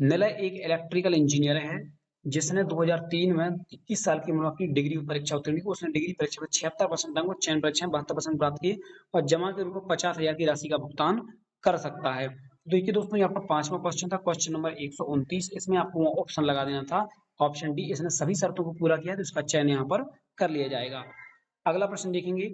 A: निलय एक इलेक्ट्रिकल इंजीनियर है जिसने 2003 में 21 साल की उम्र की डिग्री परीक्षा उत्तीर्ण की। उसने डिग्री परीक्षा में 76% अंक और चयन परीक्षा में 72% प्राप्त किए और जमा के रूप में 50,000 की राशि का भुगतान कर सकता है। देखिए दोस्तों, यहाँ पर 5वां क्वेश्चन था, क्वेश्चन नंबर 129। इसमें आपको ऑप्शन लगा देना था ऑप्शन डी। इसने सभी शर्तों को पूरा किया तो इसका चयन यहाँ पर कर लिया जाएगा। अगला प्रश्न देखेंगे।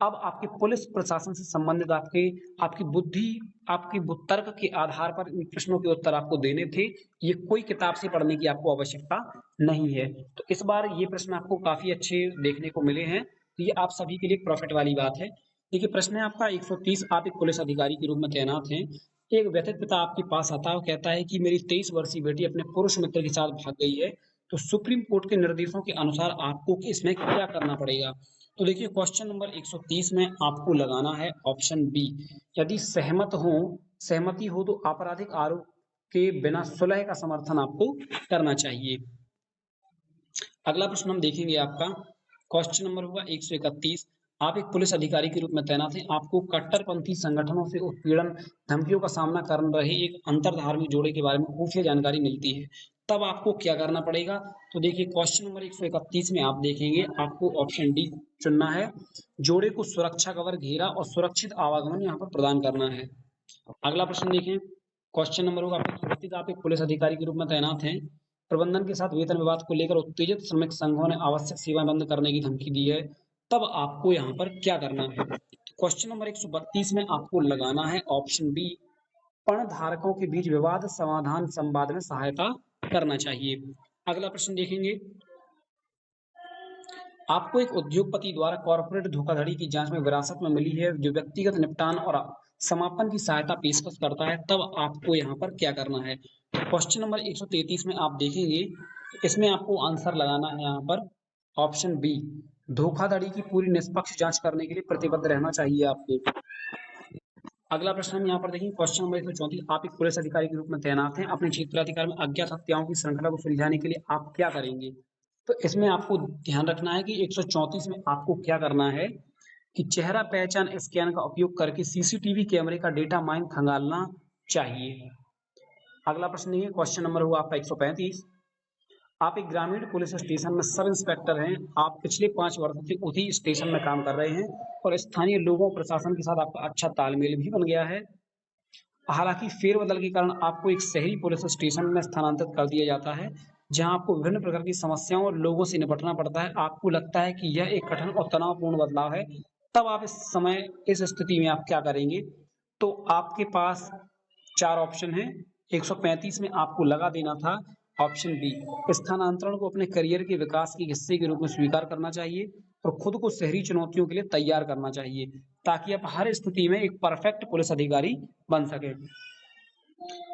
A: अब आपके पुलिस प्रशासन से संबंधित आपकी बुद्धि, आपकी तर्क के आधार पर इन प्रश्नों के उत्तर आपको देने थे। ये कोई किताब से पढ़ने की आपको आवश्यकता नहीं है। तो इस बार ये प्रश्न आपको काफी अच्छे देखने को मिले हैं, तो ये आप सभी के लिए प्रॉफिट वाली बात है। देखिए प्रश्न है आपका 130। आप एक पुलिस अधिकारी के रूप में तैनात हैं। एक व्यथित पिता आपके पास आता है और कहता है कि मेरी 23 वर्षीय बेटी अपने पुरुष मित्र के साथ भाग गई है। तो सुप्रीम कोर्ट के निर्देशों के अनुसार आपको इसमें क्या करना पड़ेगा। तो देखिए क्वेश्चन नंबर 130 में आपको लगाना है ऑप्शन बी। यदि सहमति हो तो आपराधिक आरोप के बिना सुलह का समर्थन आपको करना चाहिए। अगला प्रश्न हम देखेंगे आपका क्वेश्चन नंबर होगा 131। आप एक पुलिस अधिकारी के रूप में तैनात हैं। आपको कट्टरपंथी संगठनों से उत्पीड़न धमकियों का सामना कर रहे एक अंतरधार्मिक जोड़े के बारे में खुफिया जानकारी मिलती है। तब आपको क्या करना पड़ेगा। तो देखिए क्वेश्चन नंबर 131 में आप देखेंगे आपको ऑप्शन डी चुनना है। जोड़े को सुरक्षा कवर, घेरा और सुरक्षित आवागमन यहाँ पर प्रदान करना है। अगला प्रश्न देखें। क्वेश्चन नंबर होगा आपका, आप एक पुलिस अधिकारी के रूप में तैनात हैं। प्रबंधन के साथ वेतन विवाद को लेकर उत्तेजित श्रमिक संघों ने आवश्यक सेवाएं बंद करने की धमकी दी है। तब आपको यहाँ पर क्या करना है। क्वेश्चन नंबर 132 में आपको लगाना है ऑप्शन बी, पर्ण धारकों के बीच विवाद समाधान संवाद में सहायता करना चाहिए। अगला प्रश्न देखेंगे। आपको एक उद्योगपति द्वारा कॉर्पोरेट धोखाधड़ी की जांच में विरासत में मिली है जो व्यक्तिगत निपटान और समापन की सहायता पेशकश करता है। तब आपको यहाँ पर क्या करना है। क्वेश्चन नंबर 133 में आप देखेंगे, इसमें आपको आंसर लगाना है यहाँ पर ऑप्शन बी, धोखाधड़ी की पूरी निष्पक्ष जांच करने के लिए प्रतिबद्ध रहना चाहिए आपको। अगला प्रश्न हम यहाँ पर देखेंगे। Question number 134। आप एक पुलिस अधिकारी के रूप में तैनात हैं। अपने क्षेत्राधिकार में अज्ञात हत्याओं की श्रृंखला को सुलझाने के लिए आप क्या करेंगे। तो इसमें आपको ध्यान रखना है कि 134 में आपको क्या करना है कि चेहरा पहचान स्कैन का उपयोग करके सीसीटीवी कैमरे का डेटा माइन खंगालना चाहिए। अगला प्रश्न ये क्वेश्चन नंबर हुआ आपका 135। आप एक ग्रामीण पुलिस स्टेशन में सब इंस्पेक्टर हैं। आप पिछले 5 वर्षों से उसी स्टेशन में काम कर रहे हैं और स्थानीय लोगों प्रशासन के साथ आपका अच्छा तालमेल भी बन गया है। हालांकि फेरबदल के कारण आपको एक शहरी पुलिस स्टेशन में स्थानांतरित कर दिया जाता है, जहां आपको विभिन्न प्रकार की समस्याओं और लोगों से निपटना पड़ता है। आपको लगता है कि यह एक कठिन और तनावपूर्ण बदलाव है। तब आप इस स्थिति में आप क्या करेंगे? तो आपके पास 4 ऑप्शन हैं। 135 में आपको लगा देना था ऑप्शन बी, स्थानांतरण को अपने करियर के विकास के हिस्से के रूप में स्वीकार करना चाहिए और खुद को शहरी चुनौतियों के लिए तैयार करना चाहिए, ताकि आप हर स्थिति में एक परफेक्ट पुलिस अधिकारी बन सके।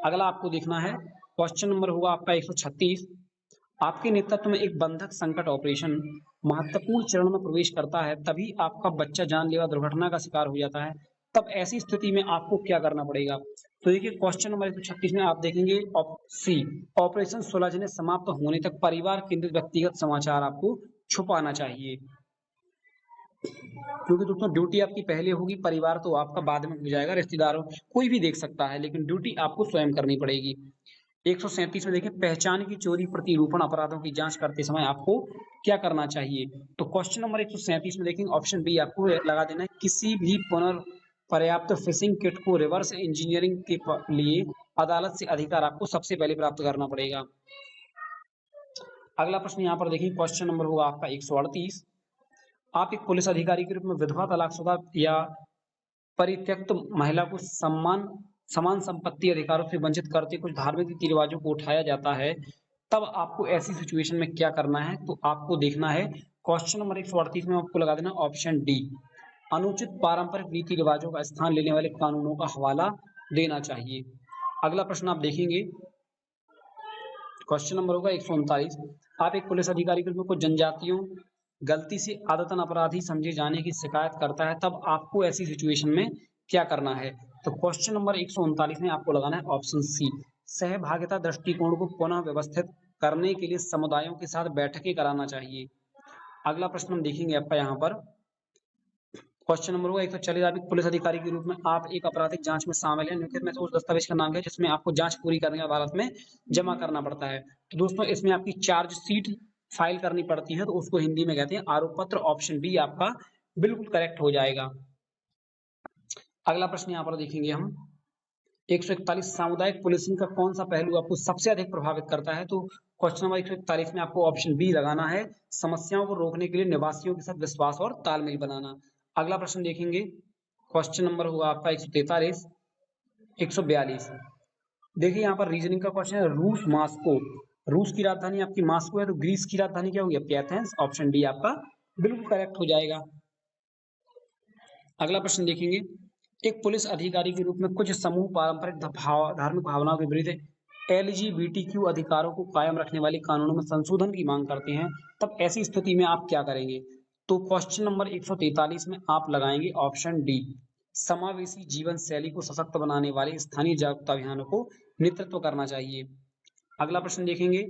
A: अगला आपको देखना है क्वेश्चन नंबर होगा आपका 136। आपके नेतृत्व में एक बंधक संकट ऑपरेशन महत्वपूर्ण चरण में प्रवेश करता है, तभी आपका बच्चा जानलेवा दुर्घटना का शिकार हो जाता है। तब ऐसी स्थिति में आपको क्या करना पड़ेगा? तो देखिए क्वेश्चन नंबर 136 में आप देखेंगे सी, ऑपरेशन सुलझने समाप्त होने तक परिवार केंद्रित व्यक्तिगत समाचार आपको छुपाना चाहिए, क्योंकि दोस्तों ड्यूटी आपकी पहले होगी, परिवार तो आपका बाद में हो जाएगा, रिश्तेदारों कोई भी देख सकता है, लेकिन ड्यूटी आपको स्वयं करनी पड़ेगी। 137 में देखिए पहचान की चोरी प्रतिरूपण अपराधों की जांच करते समय आपको क्या करना चाहिए? तो क्वेश्चन नंबर 137 में देखेंगे ऑप्शन बी आपको लगा देना है, किसी भी पुनर्पर्याप्त फिशिंग किट को रिवर्स इंजीनियरिंग के लिए अदालत से अधिकार आपको सबसे पहले प्राप्त करना पड़ेगा। अगला प्रश्न यहाँ पर देखिए क्वेश्चन नंबर होगा आपका 138। आप एक पुलिस अधिकारी के रूप में विधवा, तलाकशुदा या परित्यक्त महिला को समान संपत्ति अधिकारों से वंचित करते कुछ धार्मिक रीति रिवाजों को उठाया जाता है, तब आपको ऐसी सिचुएशन में क्या करना है? तो आपको देखना है क्वेश्चन नंबर 138 में आपको लगा देना ऑप्शन डी, अनुचित पारंपरिक रीति रिवाजों का स्थान लेने वाले कानूनों का हवाला देना चाहिए। अगला प्रश्न आप देखेंगे क्वेश्चन नंबर होगा 139। आप एक पुलिस अधिकारी के रूप में कुछ जनजातियों गलती से आदतन अपराधी समझे जाने की शिकायत करता है, तब आपको ऐसी सिचुएशन में क्या करना है? तो क्वेश्चन नंबर 139 में आपको लगाना है ऑप्शन सी, सहभागिता दृष्टिकोण को पुनः व्यवस्थित करने के लिए समुदायों के साथ बैठकें कराना चाहिए। अगला प्रश्न हम देखेंगे आपका यहाँ पर क्वेश्चन नंबर होगा 140। आप एक पुलिस अधिकारी के रूप में आप एक आपराधिक जांच में शामिल हैं, निम्नलिखित में से उस दस्तावेज का नाम है जिसमें आपको जांच पूरी करने के अदालत में जमा करना पड़ता है। तो दोस्तों इसमें आपकी चार्जशीट फाइल करनी पड़ती है, तो उसको हिंदी में कहते हैं आरोप पत्र। ऑप्शन बी आपका बिल्कुल करेक्ट हो जाएगा। अगला प्रश्न यहाँ पर देखेंगे हम 141। सामुदायिक पुलिसिंग का कौन सा पहलू आपको सबसे अधिक प्रभावित करता है? तो क्वेश्चन नंबर 141 में आपको ऑप्शन बी लगाना है, समस्याओं को रोकने के लिए निवासियों के साथ विश्वास और तालमेल बनाना। अगला प्रश्न देखेंगे क्वेश्चन नंबर होगा आपका 143 142। देखिए यहाँ पर रीजनिंग का क्वेश्चन है, रूस मास्को, रूस की राजधानी आपकी मास्को है, तो ग्रीस की राजधानी क्या होगी आपकी एथेंस। ऑप्शन डी आपका बिल्कुल करेक्ट हो जाएगा। अगला प्रश्न देखेंगे, एक पुलिस अधिकारी के रूप में कुछ समूह पारंपरिक धार्मिक भावनाओं के विरुद्ध LGBTQ अधिकारों को कायम रखने वाले कानूनों में संशोधन की मांग करते हैं, तब ऐसी स्थिति में आप क्या करेंगे? तो क्वेश्चन नंबर 143 में आप लगाएंगे ऑप्शन डी, समावेशी जीवन शैली को सशक्त बनाने वाले स्थानीय जागरूकता अभियानों को नेतृत्व करना चाहिए। अगला प्रश्न देखेंगे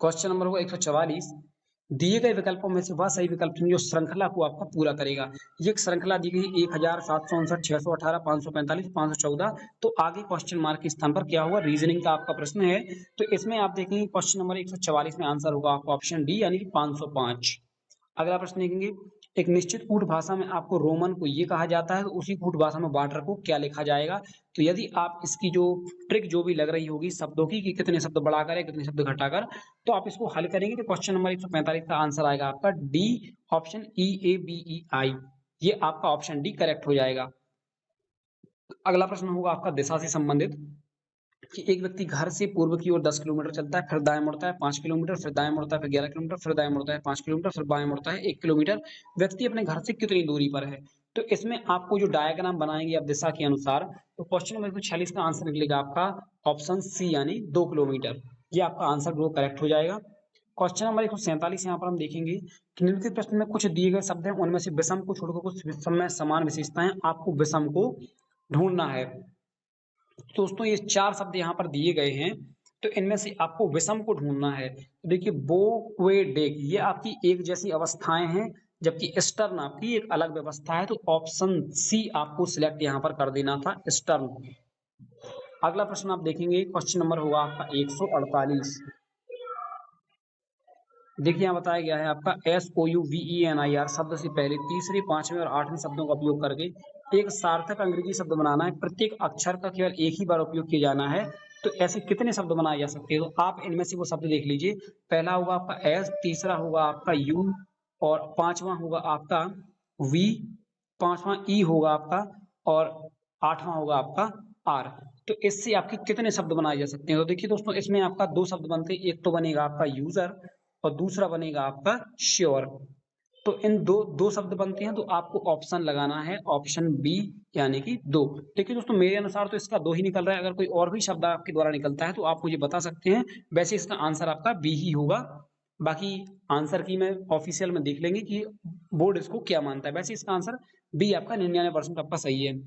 A: क्वेश्चन नंबर होगा 144। दिए गए विकल्पों में से वह सही विकल्प जो श्रृंखला को आपका पूरा करेगा। ये एक श्रृंखला दी गई 1759, 618, 545, 514। तो आगे क्वेश्चन मार्क के स्थान पर क्या होगा? रीजनिंग का आपका प्रश्न है, तो इसमें आप देखेंगे क्वेश्चन नंबर 144 में आंसर होगा आपका ऑप्शन डी यानी कि 505। अगला प्रश्न देखेंगे, एक निश्चित कूट भाषा में आपको रोमन को ये कहा जाता है, तो उसी कूट भाषा में वाटर को क्या लिखा जाएगा? तो यदि आप इसकी जो ट्रिक जो भी लग रही होगी शब्दों की कि कितने शब्द बढ़ाकर है कितने शब्द घटाकर, तो आप इसको हल करेंगे तो क्वेश्चन नंबर 145 का आंसर आएगा आपका डी, ऑप्शन EABEI। ये आपका ऑप्शन डी करेक्ट हो जाएगा। अगला प्रश्न होगा आपका दिशा से संबंधित, कि एक व्यक्ति घर से पूर्व की ओर 10 किलोमीटर चलता है, फिर दाएं मुड़ता है 5 किलोमीटर, फिर दाएं मुड़ता है फिर 11 किलोमीटर, फिर दाएं मुड़ता है 5 किलोमीटर, फिर बाएं मुड़ता है 1 किलोमीटर। व्यक्ति अपने घर से कितनी दूरी पर है? तो इसमें आपको जो डायग्राम बनाएंगे आप दिशा के अनुसार, तो क्वेश्चन नंबर 146 का आंसर निकलेगा आपका ऑप्शन सी यानी 2 किलोमीटर। ये आपका आंसर बिल्कुल करेक्ट हो जाएगा। क्वेश्चन नंबर 147 यहाँ पर हम देखेंगे कि निम्नलिखित प्रश्न में कुछ दिए गए शब्द हैं, उनमें से विषम को छोड़कर कुछ विषम में समान विशेषताएं, आपको विषम को ढूंढना है। दोस्तों ये 4 शब्द यहाँ पर दिए गए हैं, तो इनमें से आपको विषम को ढूंढना है। तो देखिए बो, क्वे, डेक, ये आपकी एक जैसी अवस्थाएं हैं जबकि ईस्टर्न आपकी एक अलग व्यवस्था है, तो ऑप्शन सी आपको सिलेक्ट यहाँ पर कर देना था, ईस्टर्न। अगला प्रश्न आप देखेंगे, क्वेश्चन नंबर होगा आपका 148। देखिए यहाँ बताया गया है आपका SOUVENIR शब्द से पहले तीसरे, पांचवें और आठवें शब्दों का उपयोग करके एक सार्थक अंग्रेजी शब्द बनाना है। प्रत्येक अक्षर का केवल एक ही बार उपयोग किया जाना है। तो ऐसे कितने शब्द बनाए जा सकते हैं? तो आप इनमें से वो शब्द देख लीजिए। पहला होगा आपका एस, तीसरा होगा आपका यू, और पांचवा होगा आपका वी, पांचवा ई होगा आपका, और आठवां होगा आपका आर। तो इससे आपके कितने शब्द बनाए जा सकते हैं? तो देखिए दोस्तों, इसमें आपका दो शब्द बनते हैं। एक तो बनेगा आपका यूजर और दूसरा बनेगा आपका श्योर। तो इन दो दो शब्द बनते हैं, तो आपको ऑप्शन लगाना है, ऑप्शन बी, यानी कि दो। देखिए दोस्तों, मेरे अनुसार तो इसका दो ही निकल रहा है। अगर कोई और भी शब्द आपके द्वारा निकलता है तो आप मुझे बता सकते हैं। वैसे इसका आंसर आपका बी ही होगा। बाकी आंसर की मैं ऑफिशियल में देख लेंगे कि बोर्ड इसको क्या मानता है। वैसे इसका आंसर बी आपका 99% आपका सही है।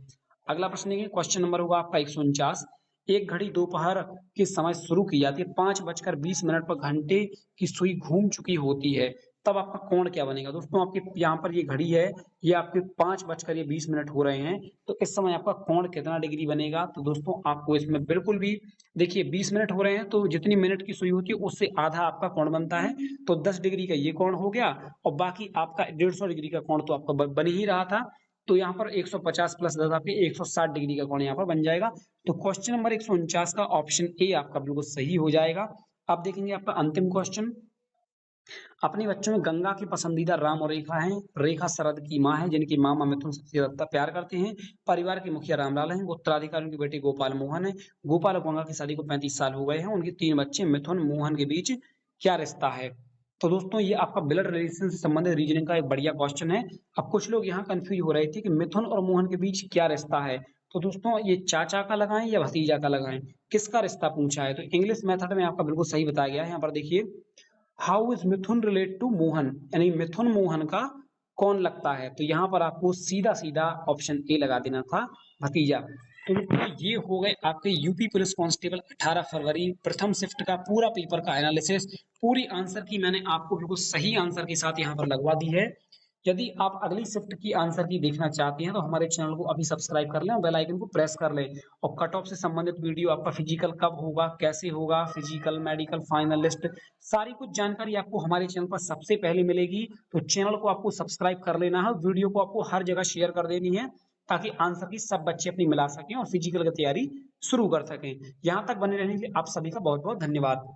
A: अगला प्रश्न देखिए, क्वेश्चन नंबर होगा आपका 149। एक घड़ी दोपहर के समय शुरू की जाती है, 5:20 पर घंटे की सुई घूम चुकी होती है, तब आपका कोण क्या बनेगा? दोस्तों, आपके यहाँ पर ये घड़ी है, ये आपके 5:20 हो रहे हैं। तो इस समय आपका कोण कितना डिग्री बनेगा? तो दोस्तों, आपको इसमें बिल्कुल भी देखिए 20 मिनट हो रहे हैं, तो जितनी मिनट की सुई होती है उससे आधा आपका कोण बनता है। तो 10 डिग्री का ये कोण हो गया, और बाकी आपका 150 डिग्री का कोण तो आपका बन ही रहा था। तो यहाँ पर 150 प्लस 10 आपके 160 डिग्री का कोण यहाँ पर बन जाएगा। तो क्वेश्चन नंबर 149 का ऑप्शन ए आपका बिल्कुल सही हो जाएगा। अब देखेंगे आपका अंतिम क्वेश्चन। अपने बच्चों में गंगा की पसंदीदा राम और रेखा हैं। रेखा शरद की मां है, जिनकी मामा मिथुन सबसे ज्यादा प्यार करते हैं। परिवार के मुखिया रामलाल हैं। उत्तराधिकारी उनके बेटे गोपाल मोहन है। गोपाल और गंगा की शादी को 35 साल हो गए हैं। उनके 3 बच्चे मिथुन मोहन के बीच क्या रिश्ता है? तो दोस्तों, ये आपका ब्लड रिलेशन से संबंधित रीजनिंग का एक बढ़िया क्वेश्चन है। अब कुछ लोग यहाँ कंफ्यूज हो रहे थे कि मिथुन और मोहन के बीच क्या रिश्ता है। तो दोस्तों, ये चाचा का लगाएं या भतीजा का लगाएं, किसका रिश्ता पूछा है? तो इंग्लिश मेथड में आपका बिल्कुल सही बताया गया है। यहाँ पर देखिए, how is Mithun relate to Mohan, यानी मिथुन मोहन का कौन लगता है? तो यहाँ पर आपको सीधा सीधा ऑप्शन ए लगा देना था, भतीजा। तो ये हो गए आपके यूपी पुलिस कांस्टेबल 18 फरवरी प्रथम शिफ्ट का पूरा पेपर का एनालिसिस। पूरी आंसर की मैंने आपको बिल्कुल सही आंसर के साथ यहाँ पर लगवा दी है। यदि आप अगली शिफ्ट की आंसर की देखना चाहते हैं तो हमारे चैनल को अभी सब्सक्राइब कर लें और बेल आइकन को प्रेस कर लें। और कट ऑफ से संबंधित वीडियो, आपका फिजिकल कब होगा, कैसे होगा, फिजिकल, मेडिकल, फाइनल लिस्ट, सारी कुछ जानकारी आपको हमारे चैनल पर सबसे पहले मिलेगी। तो चैनल को आपको सब्सक्राइब कर लेना है, वीडियो को आपको हर जगह शेयर कर देनी है, ताकि आंसर की सब बच्चे अपनी मिला सकें और फिजिकल की तैयारी शुरू कर सकें। यहाँ तक बने रहने के लिए आप सभी का बहुत बहुत धन्यवाद।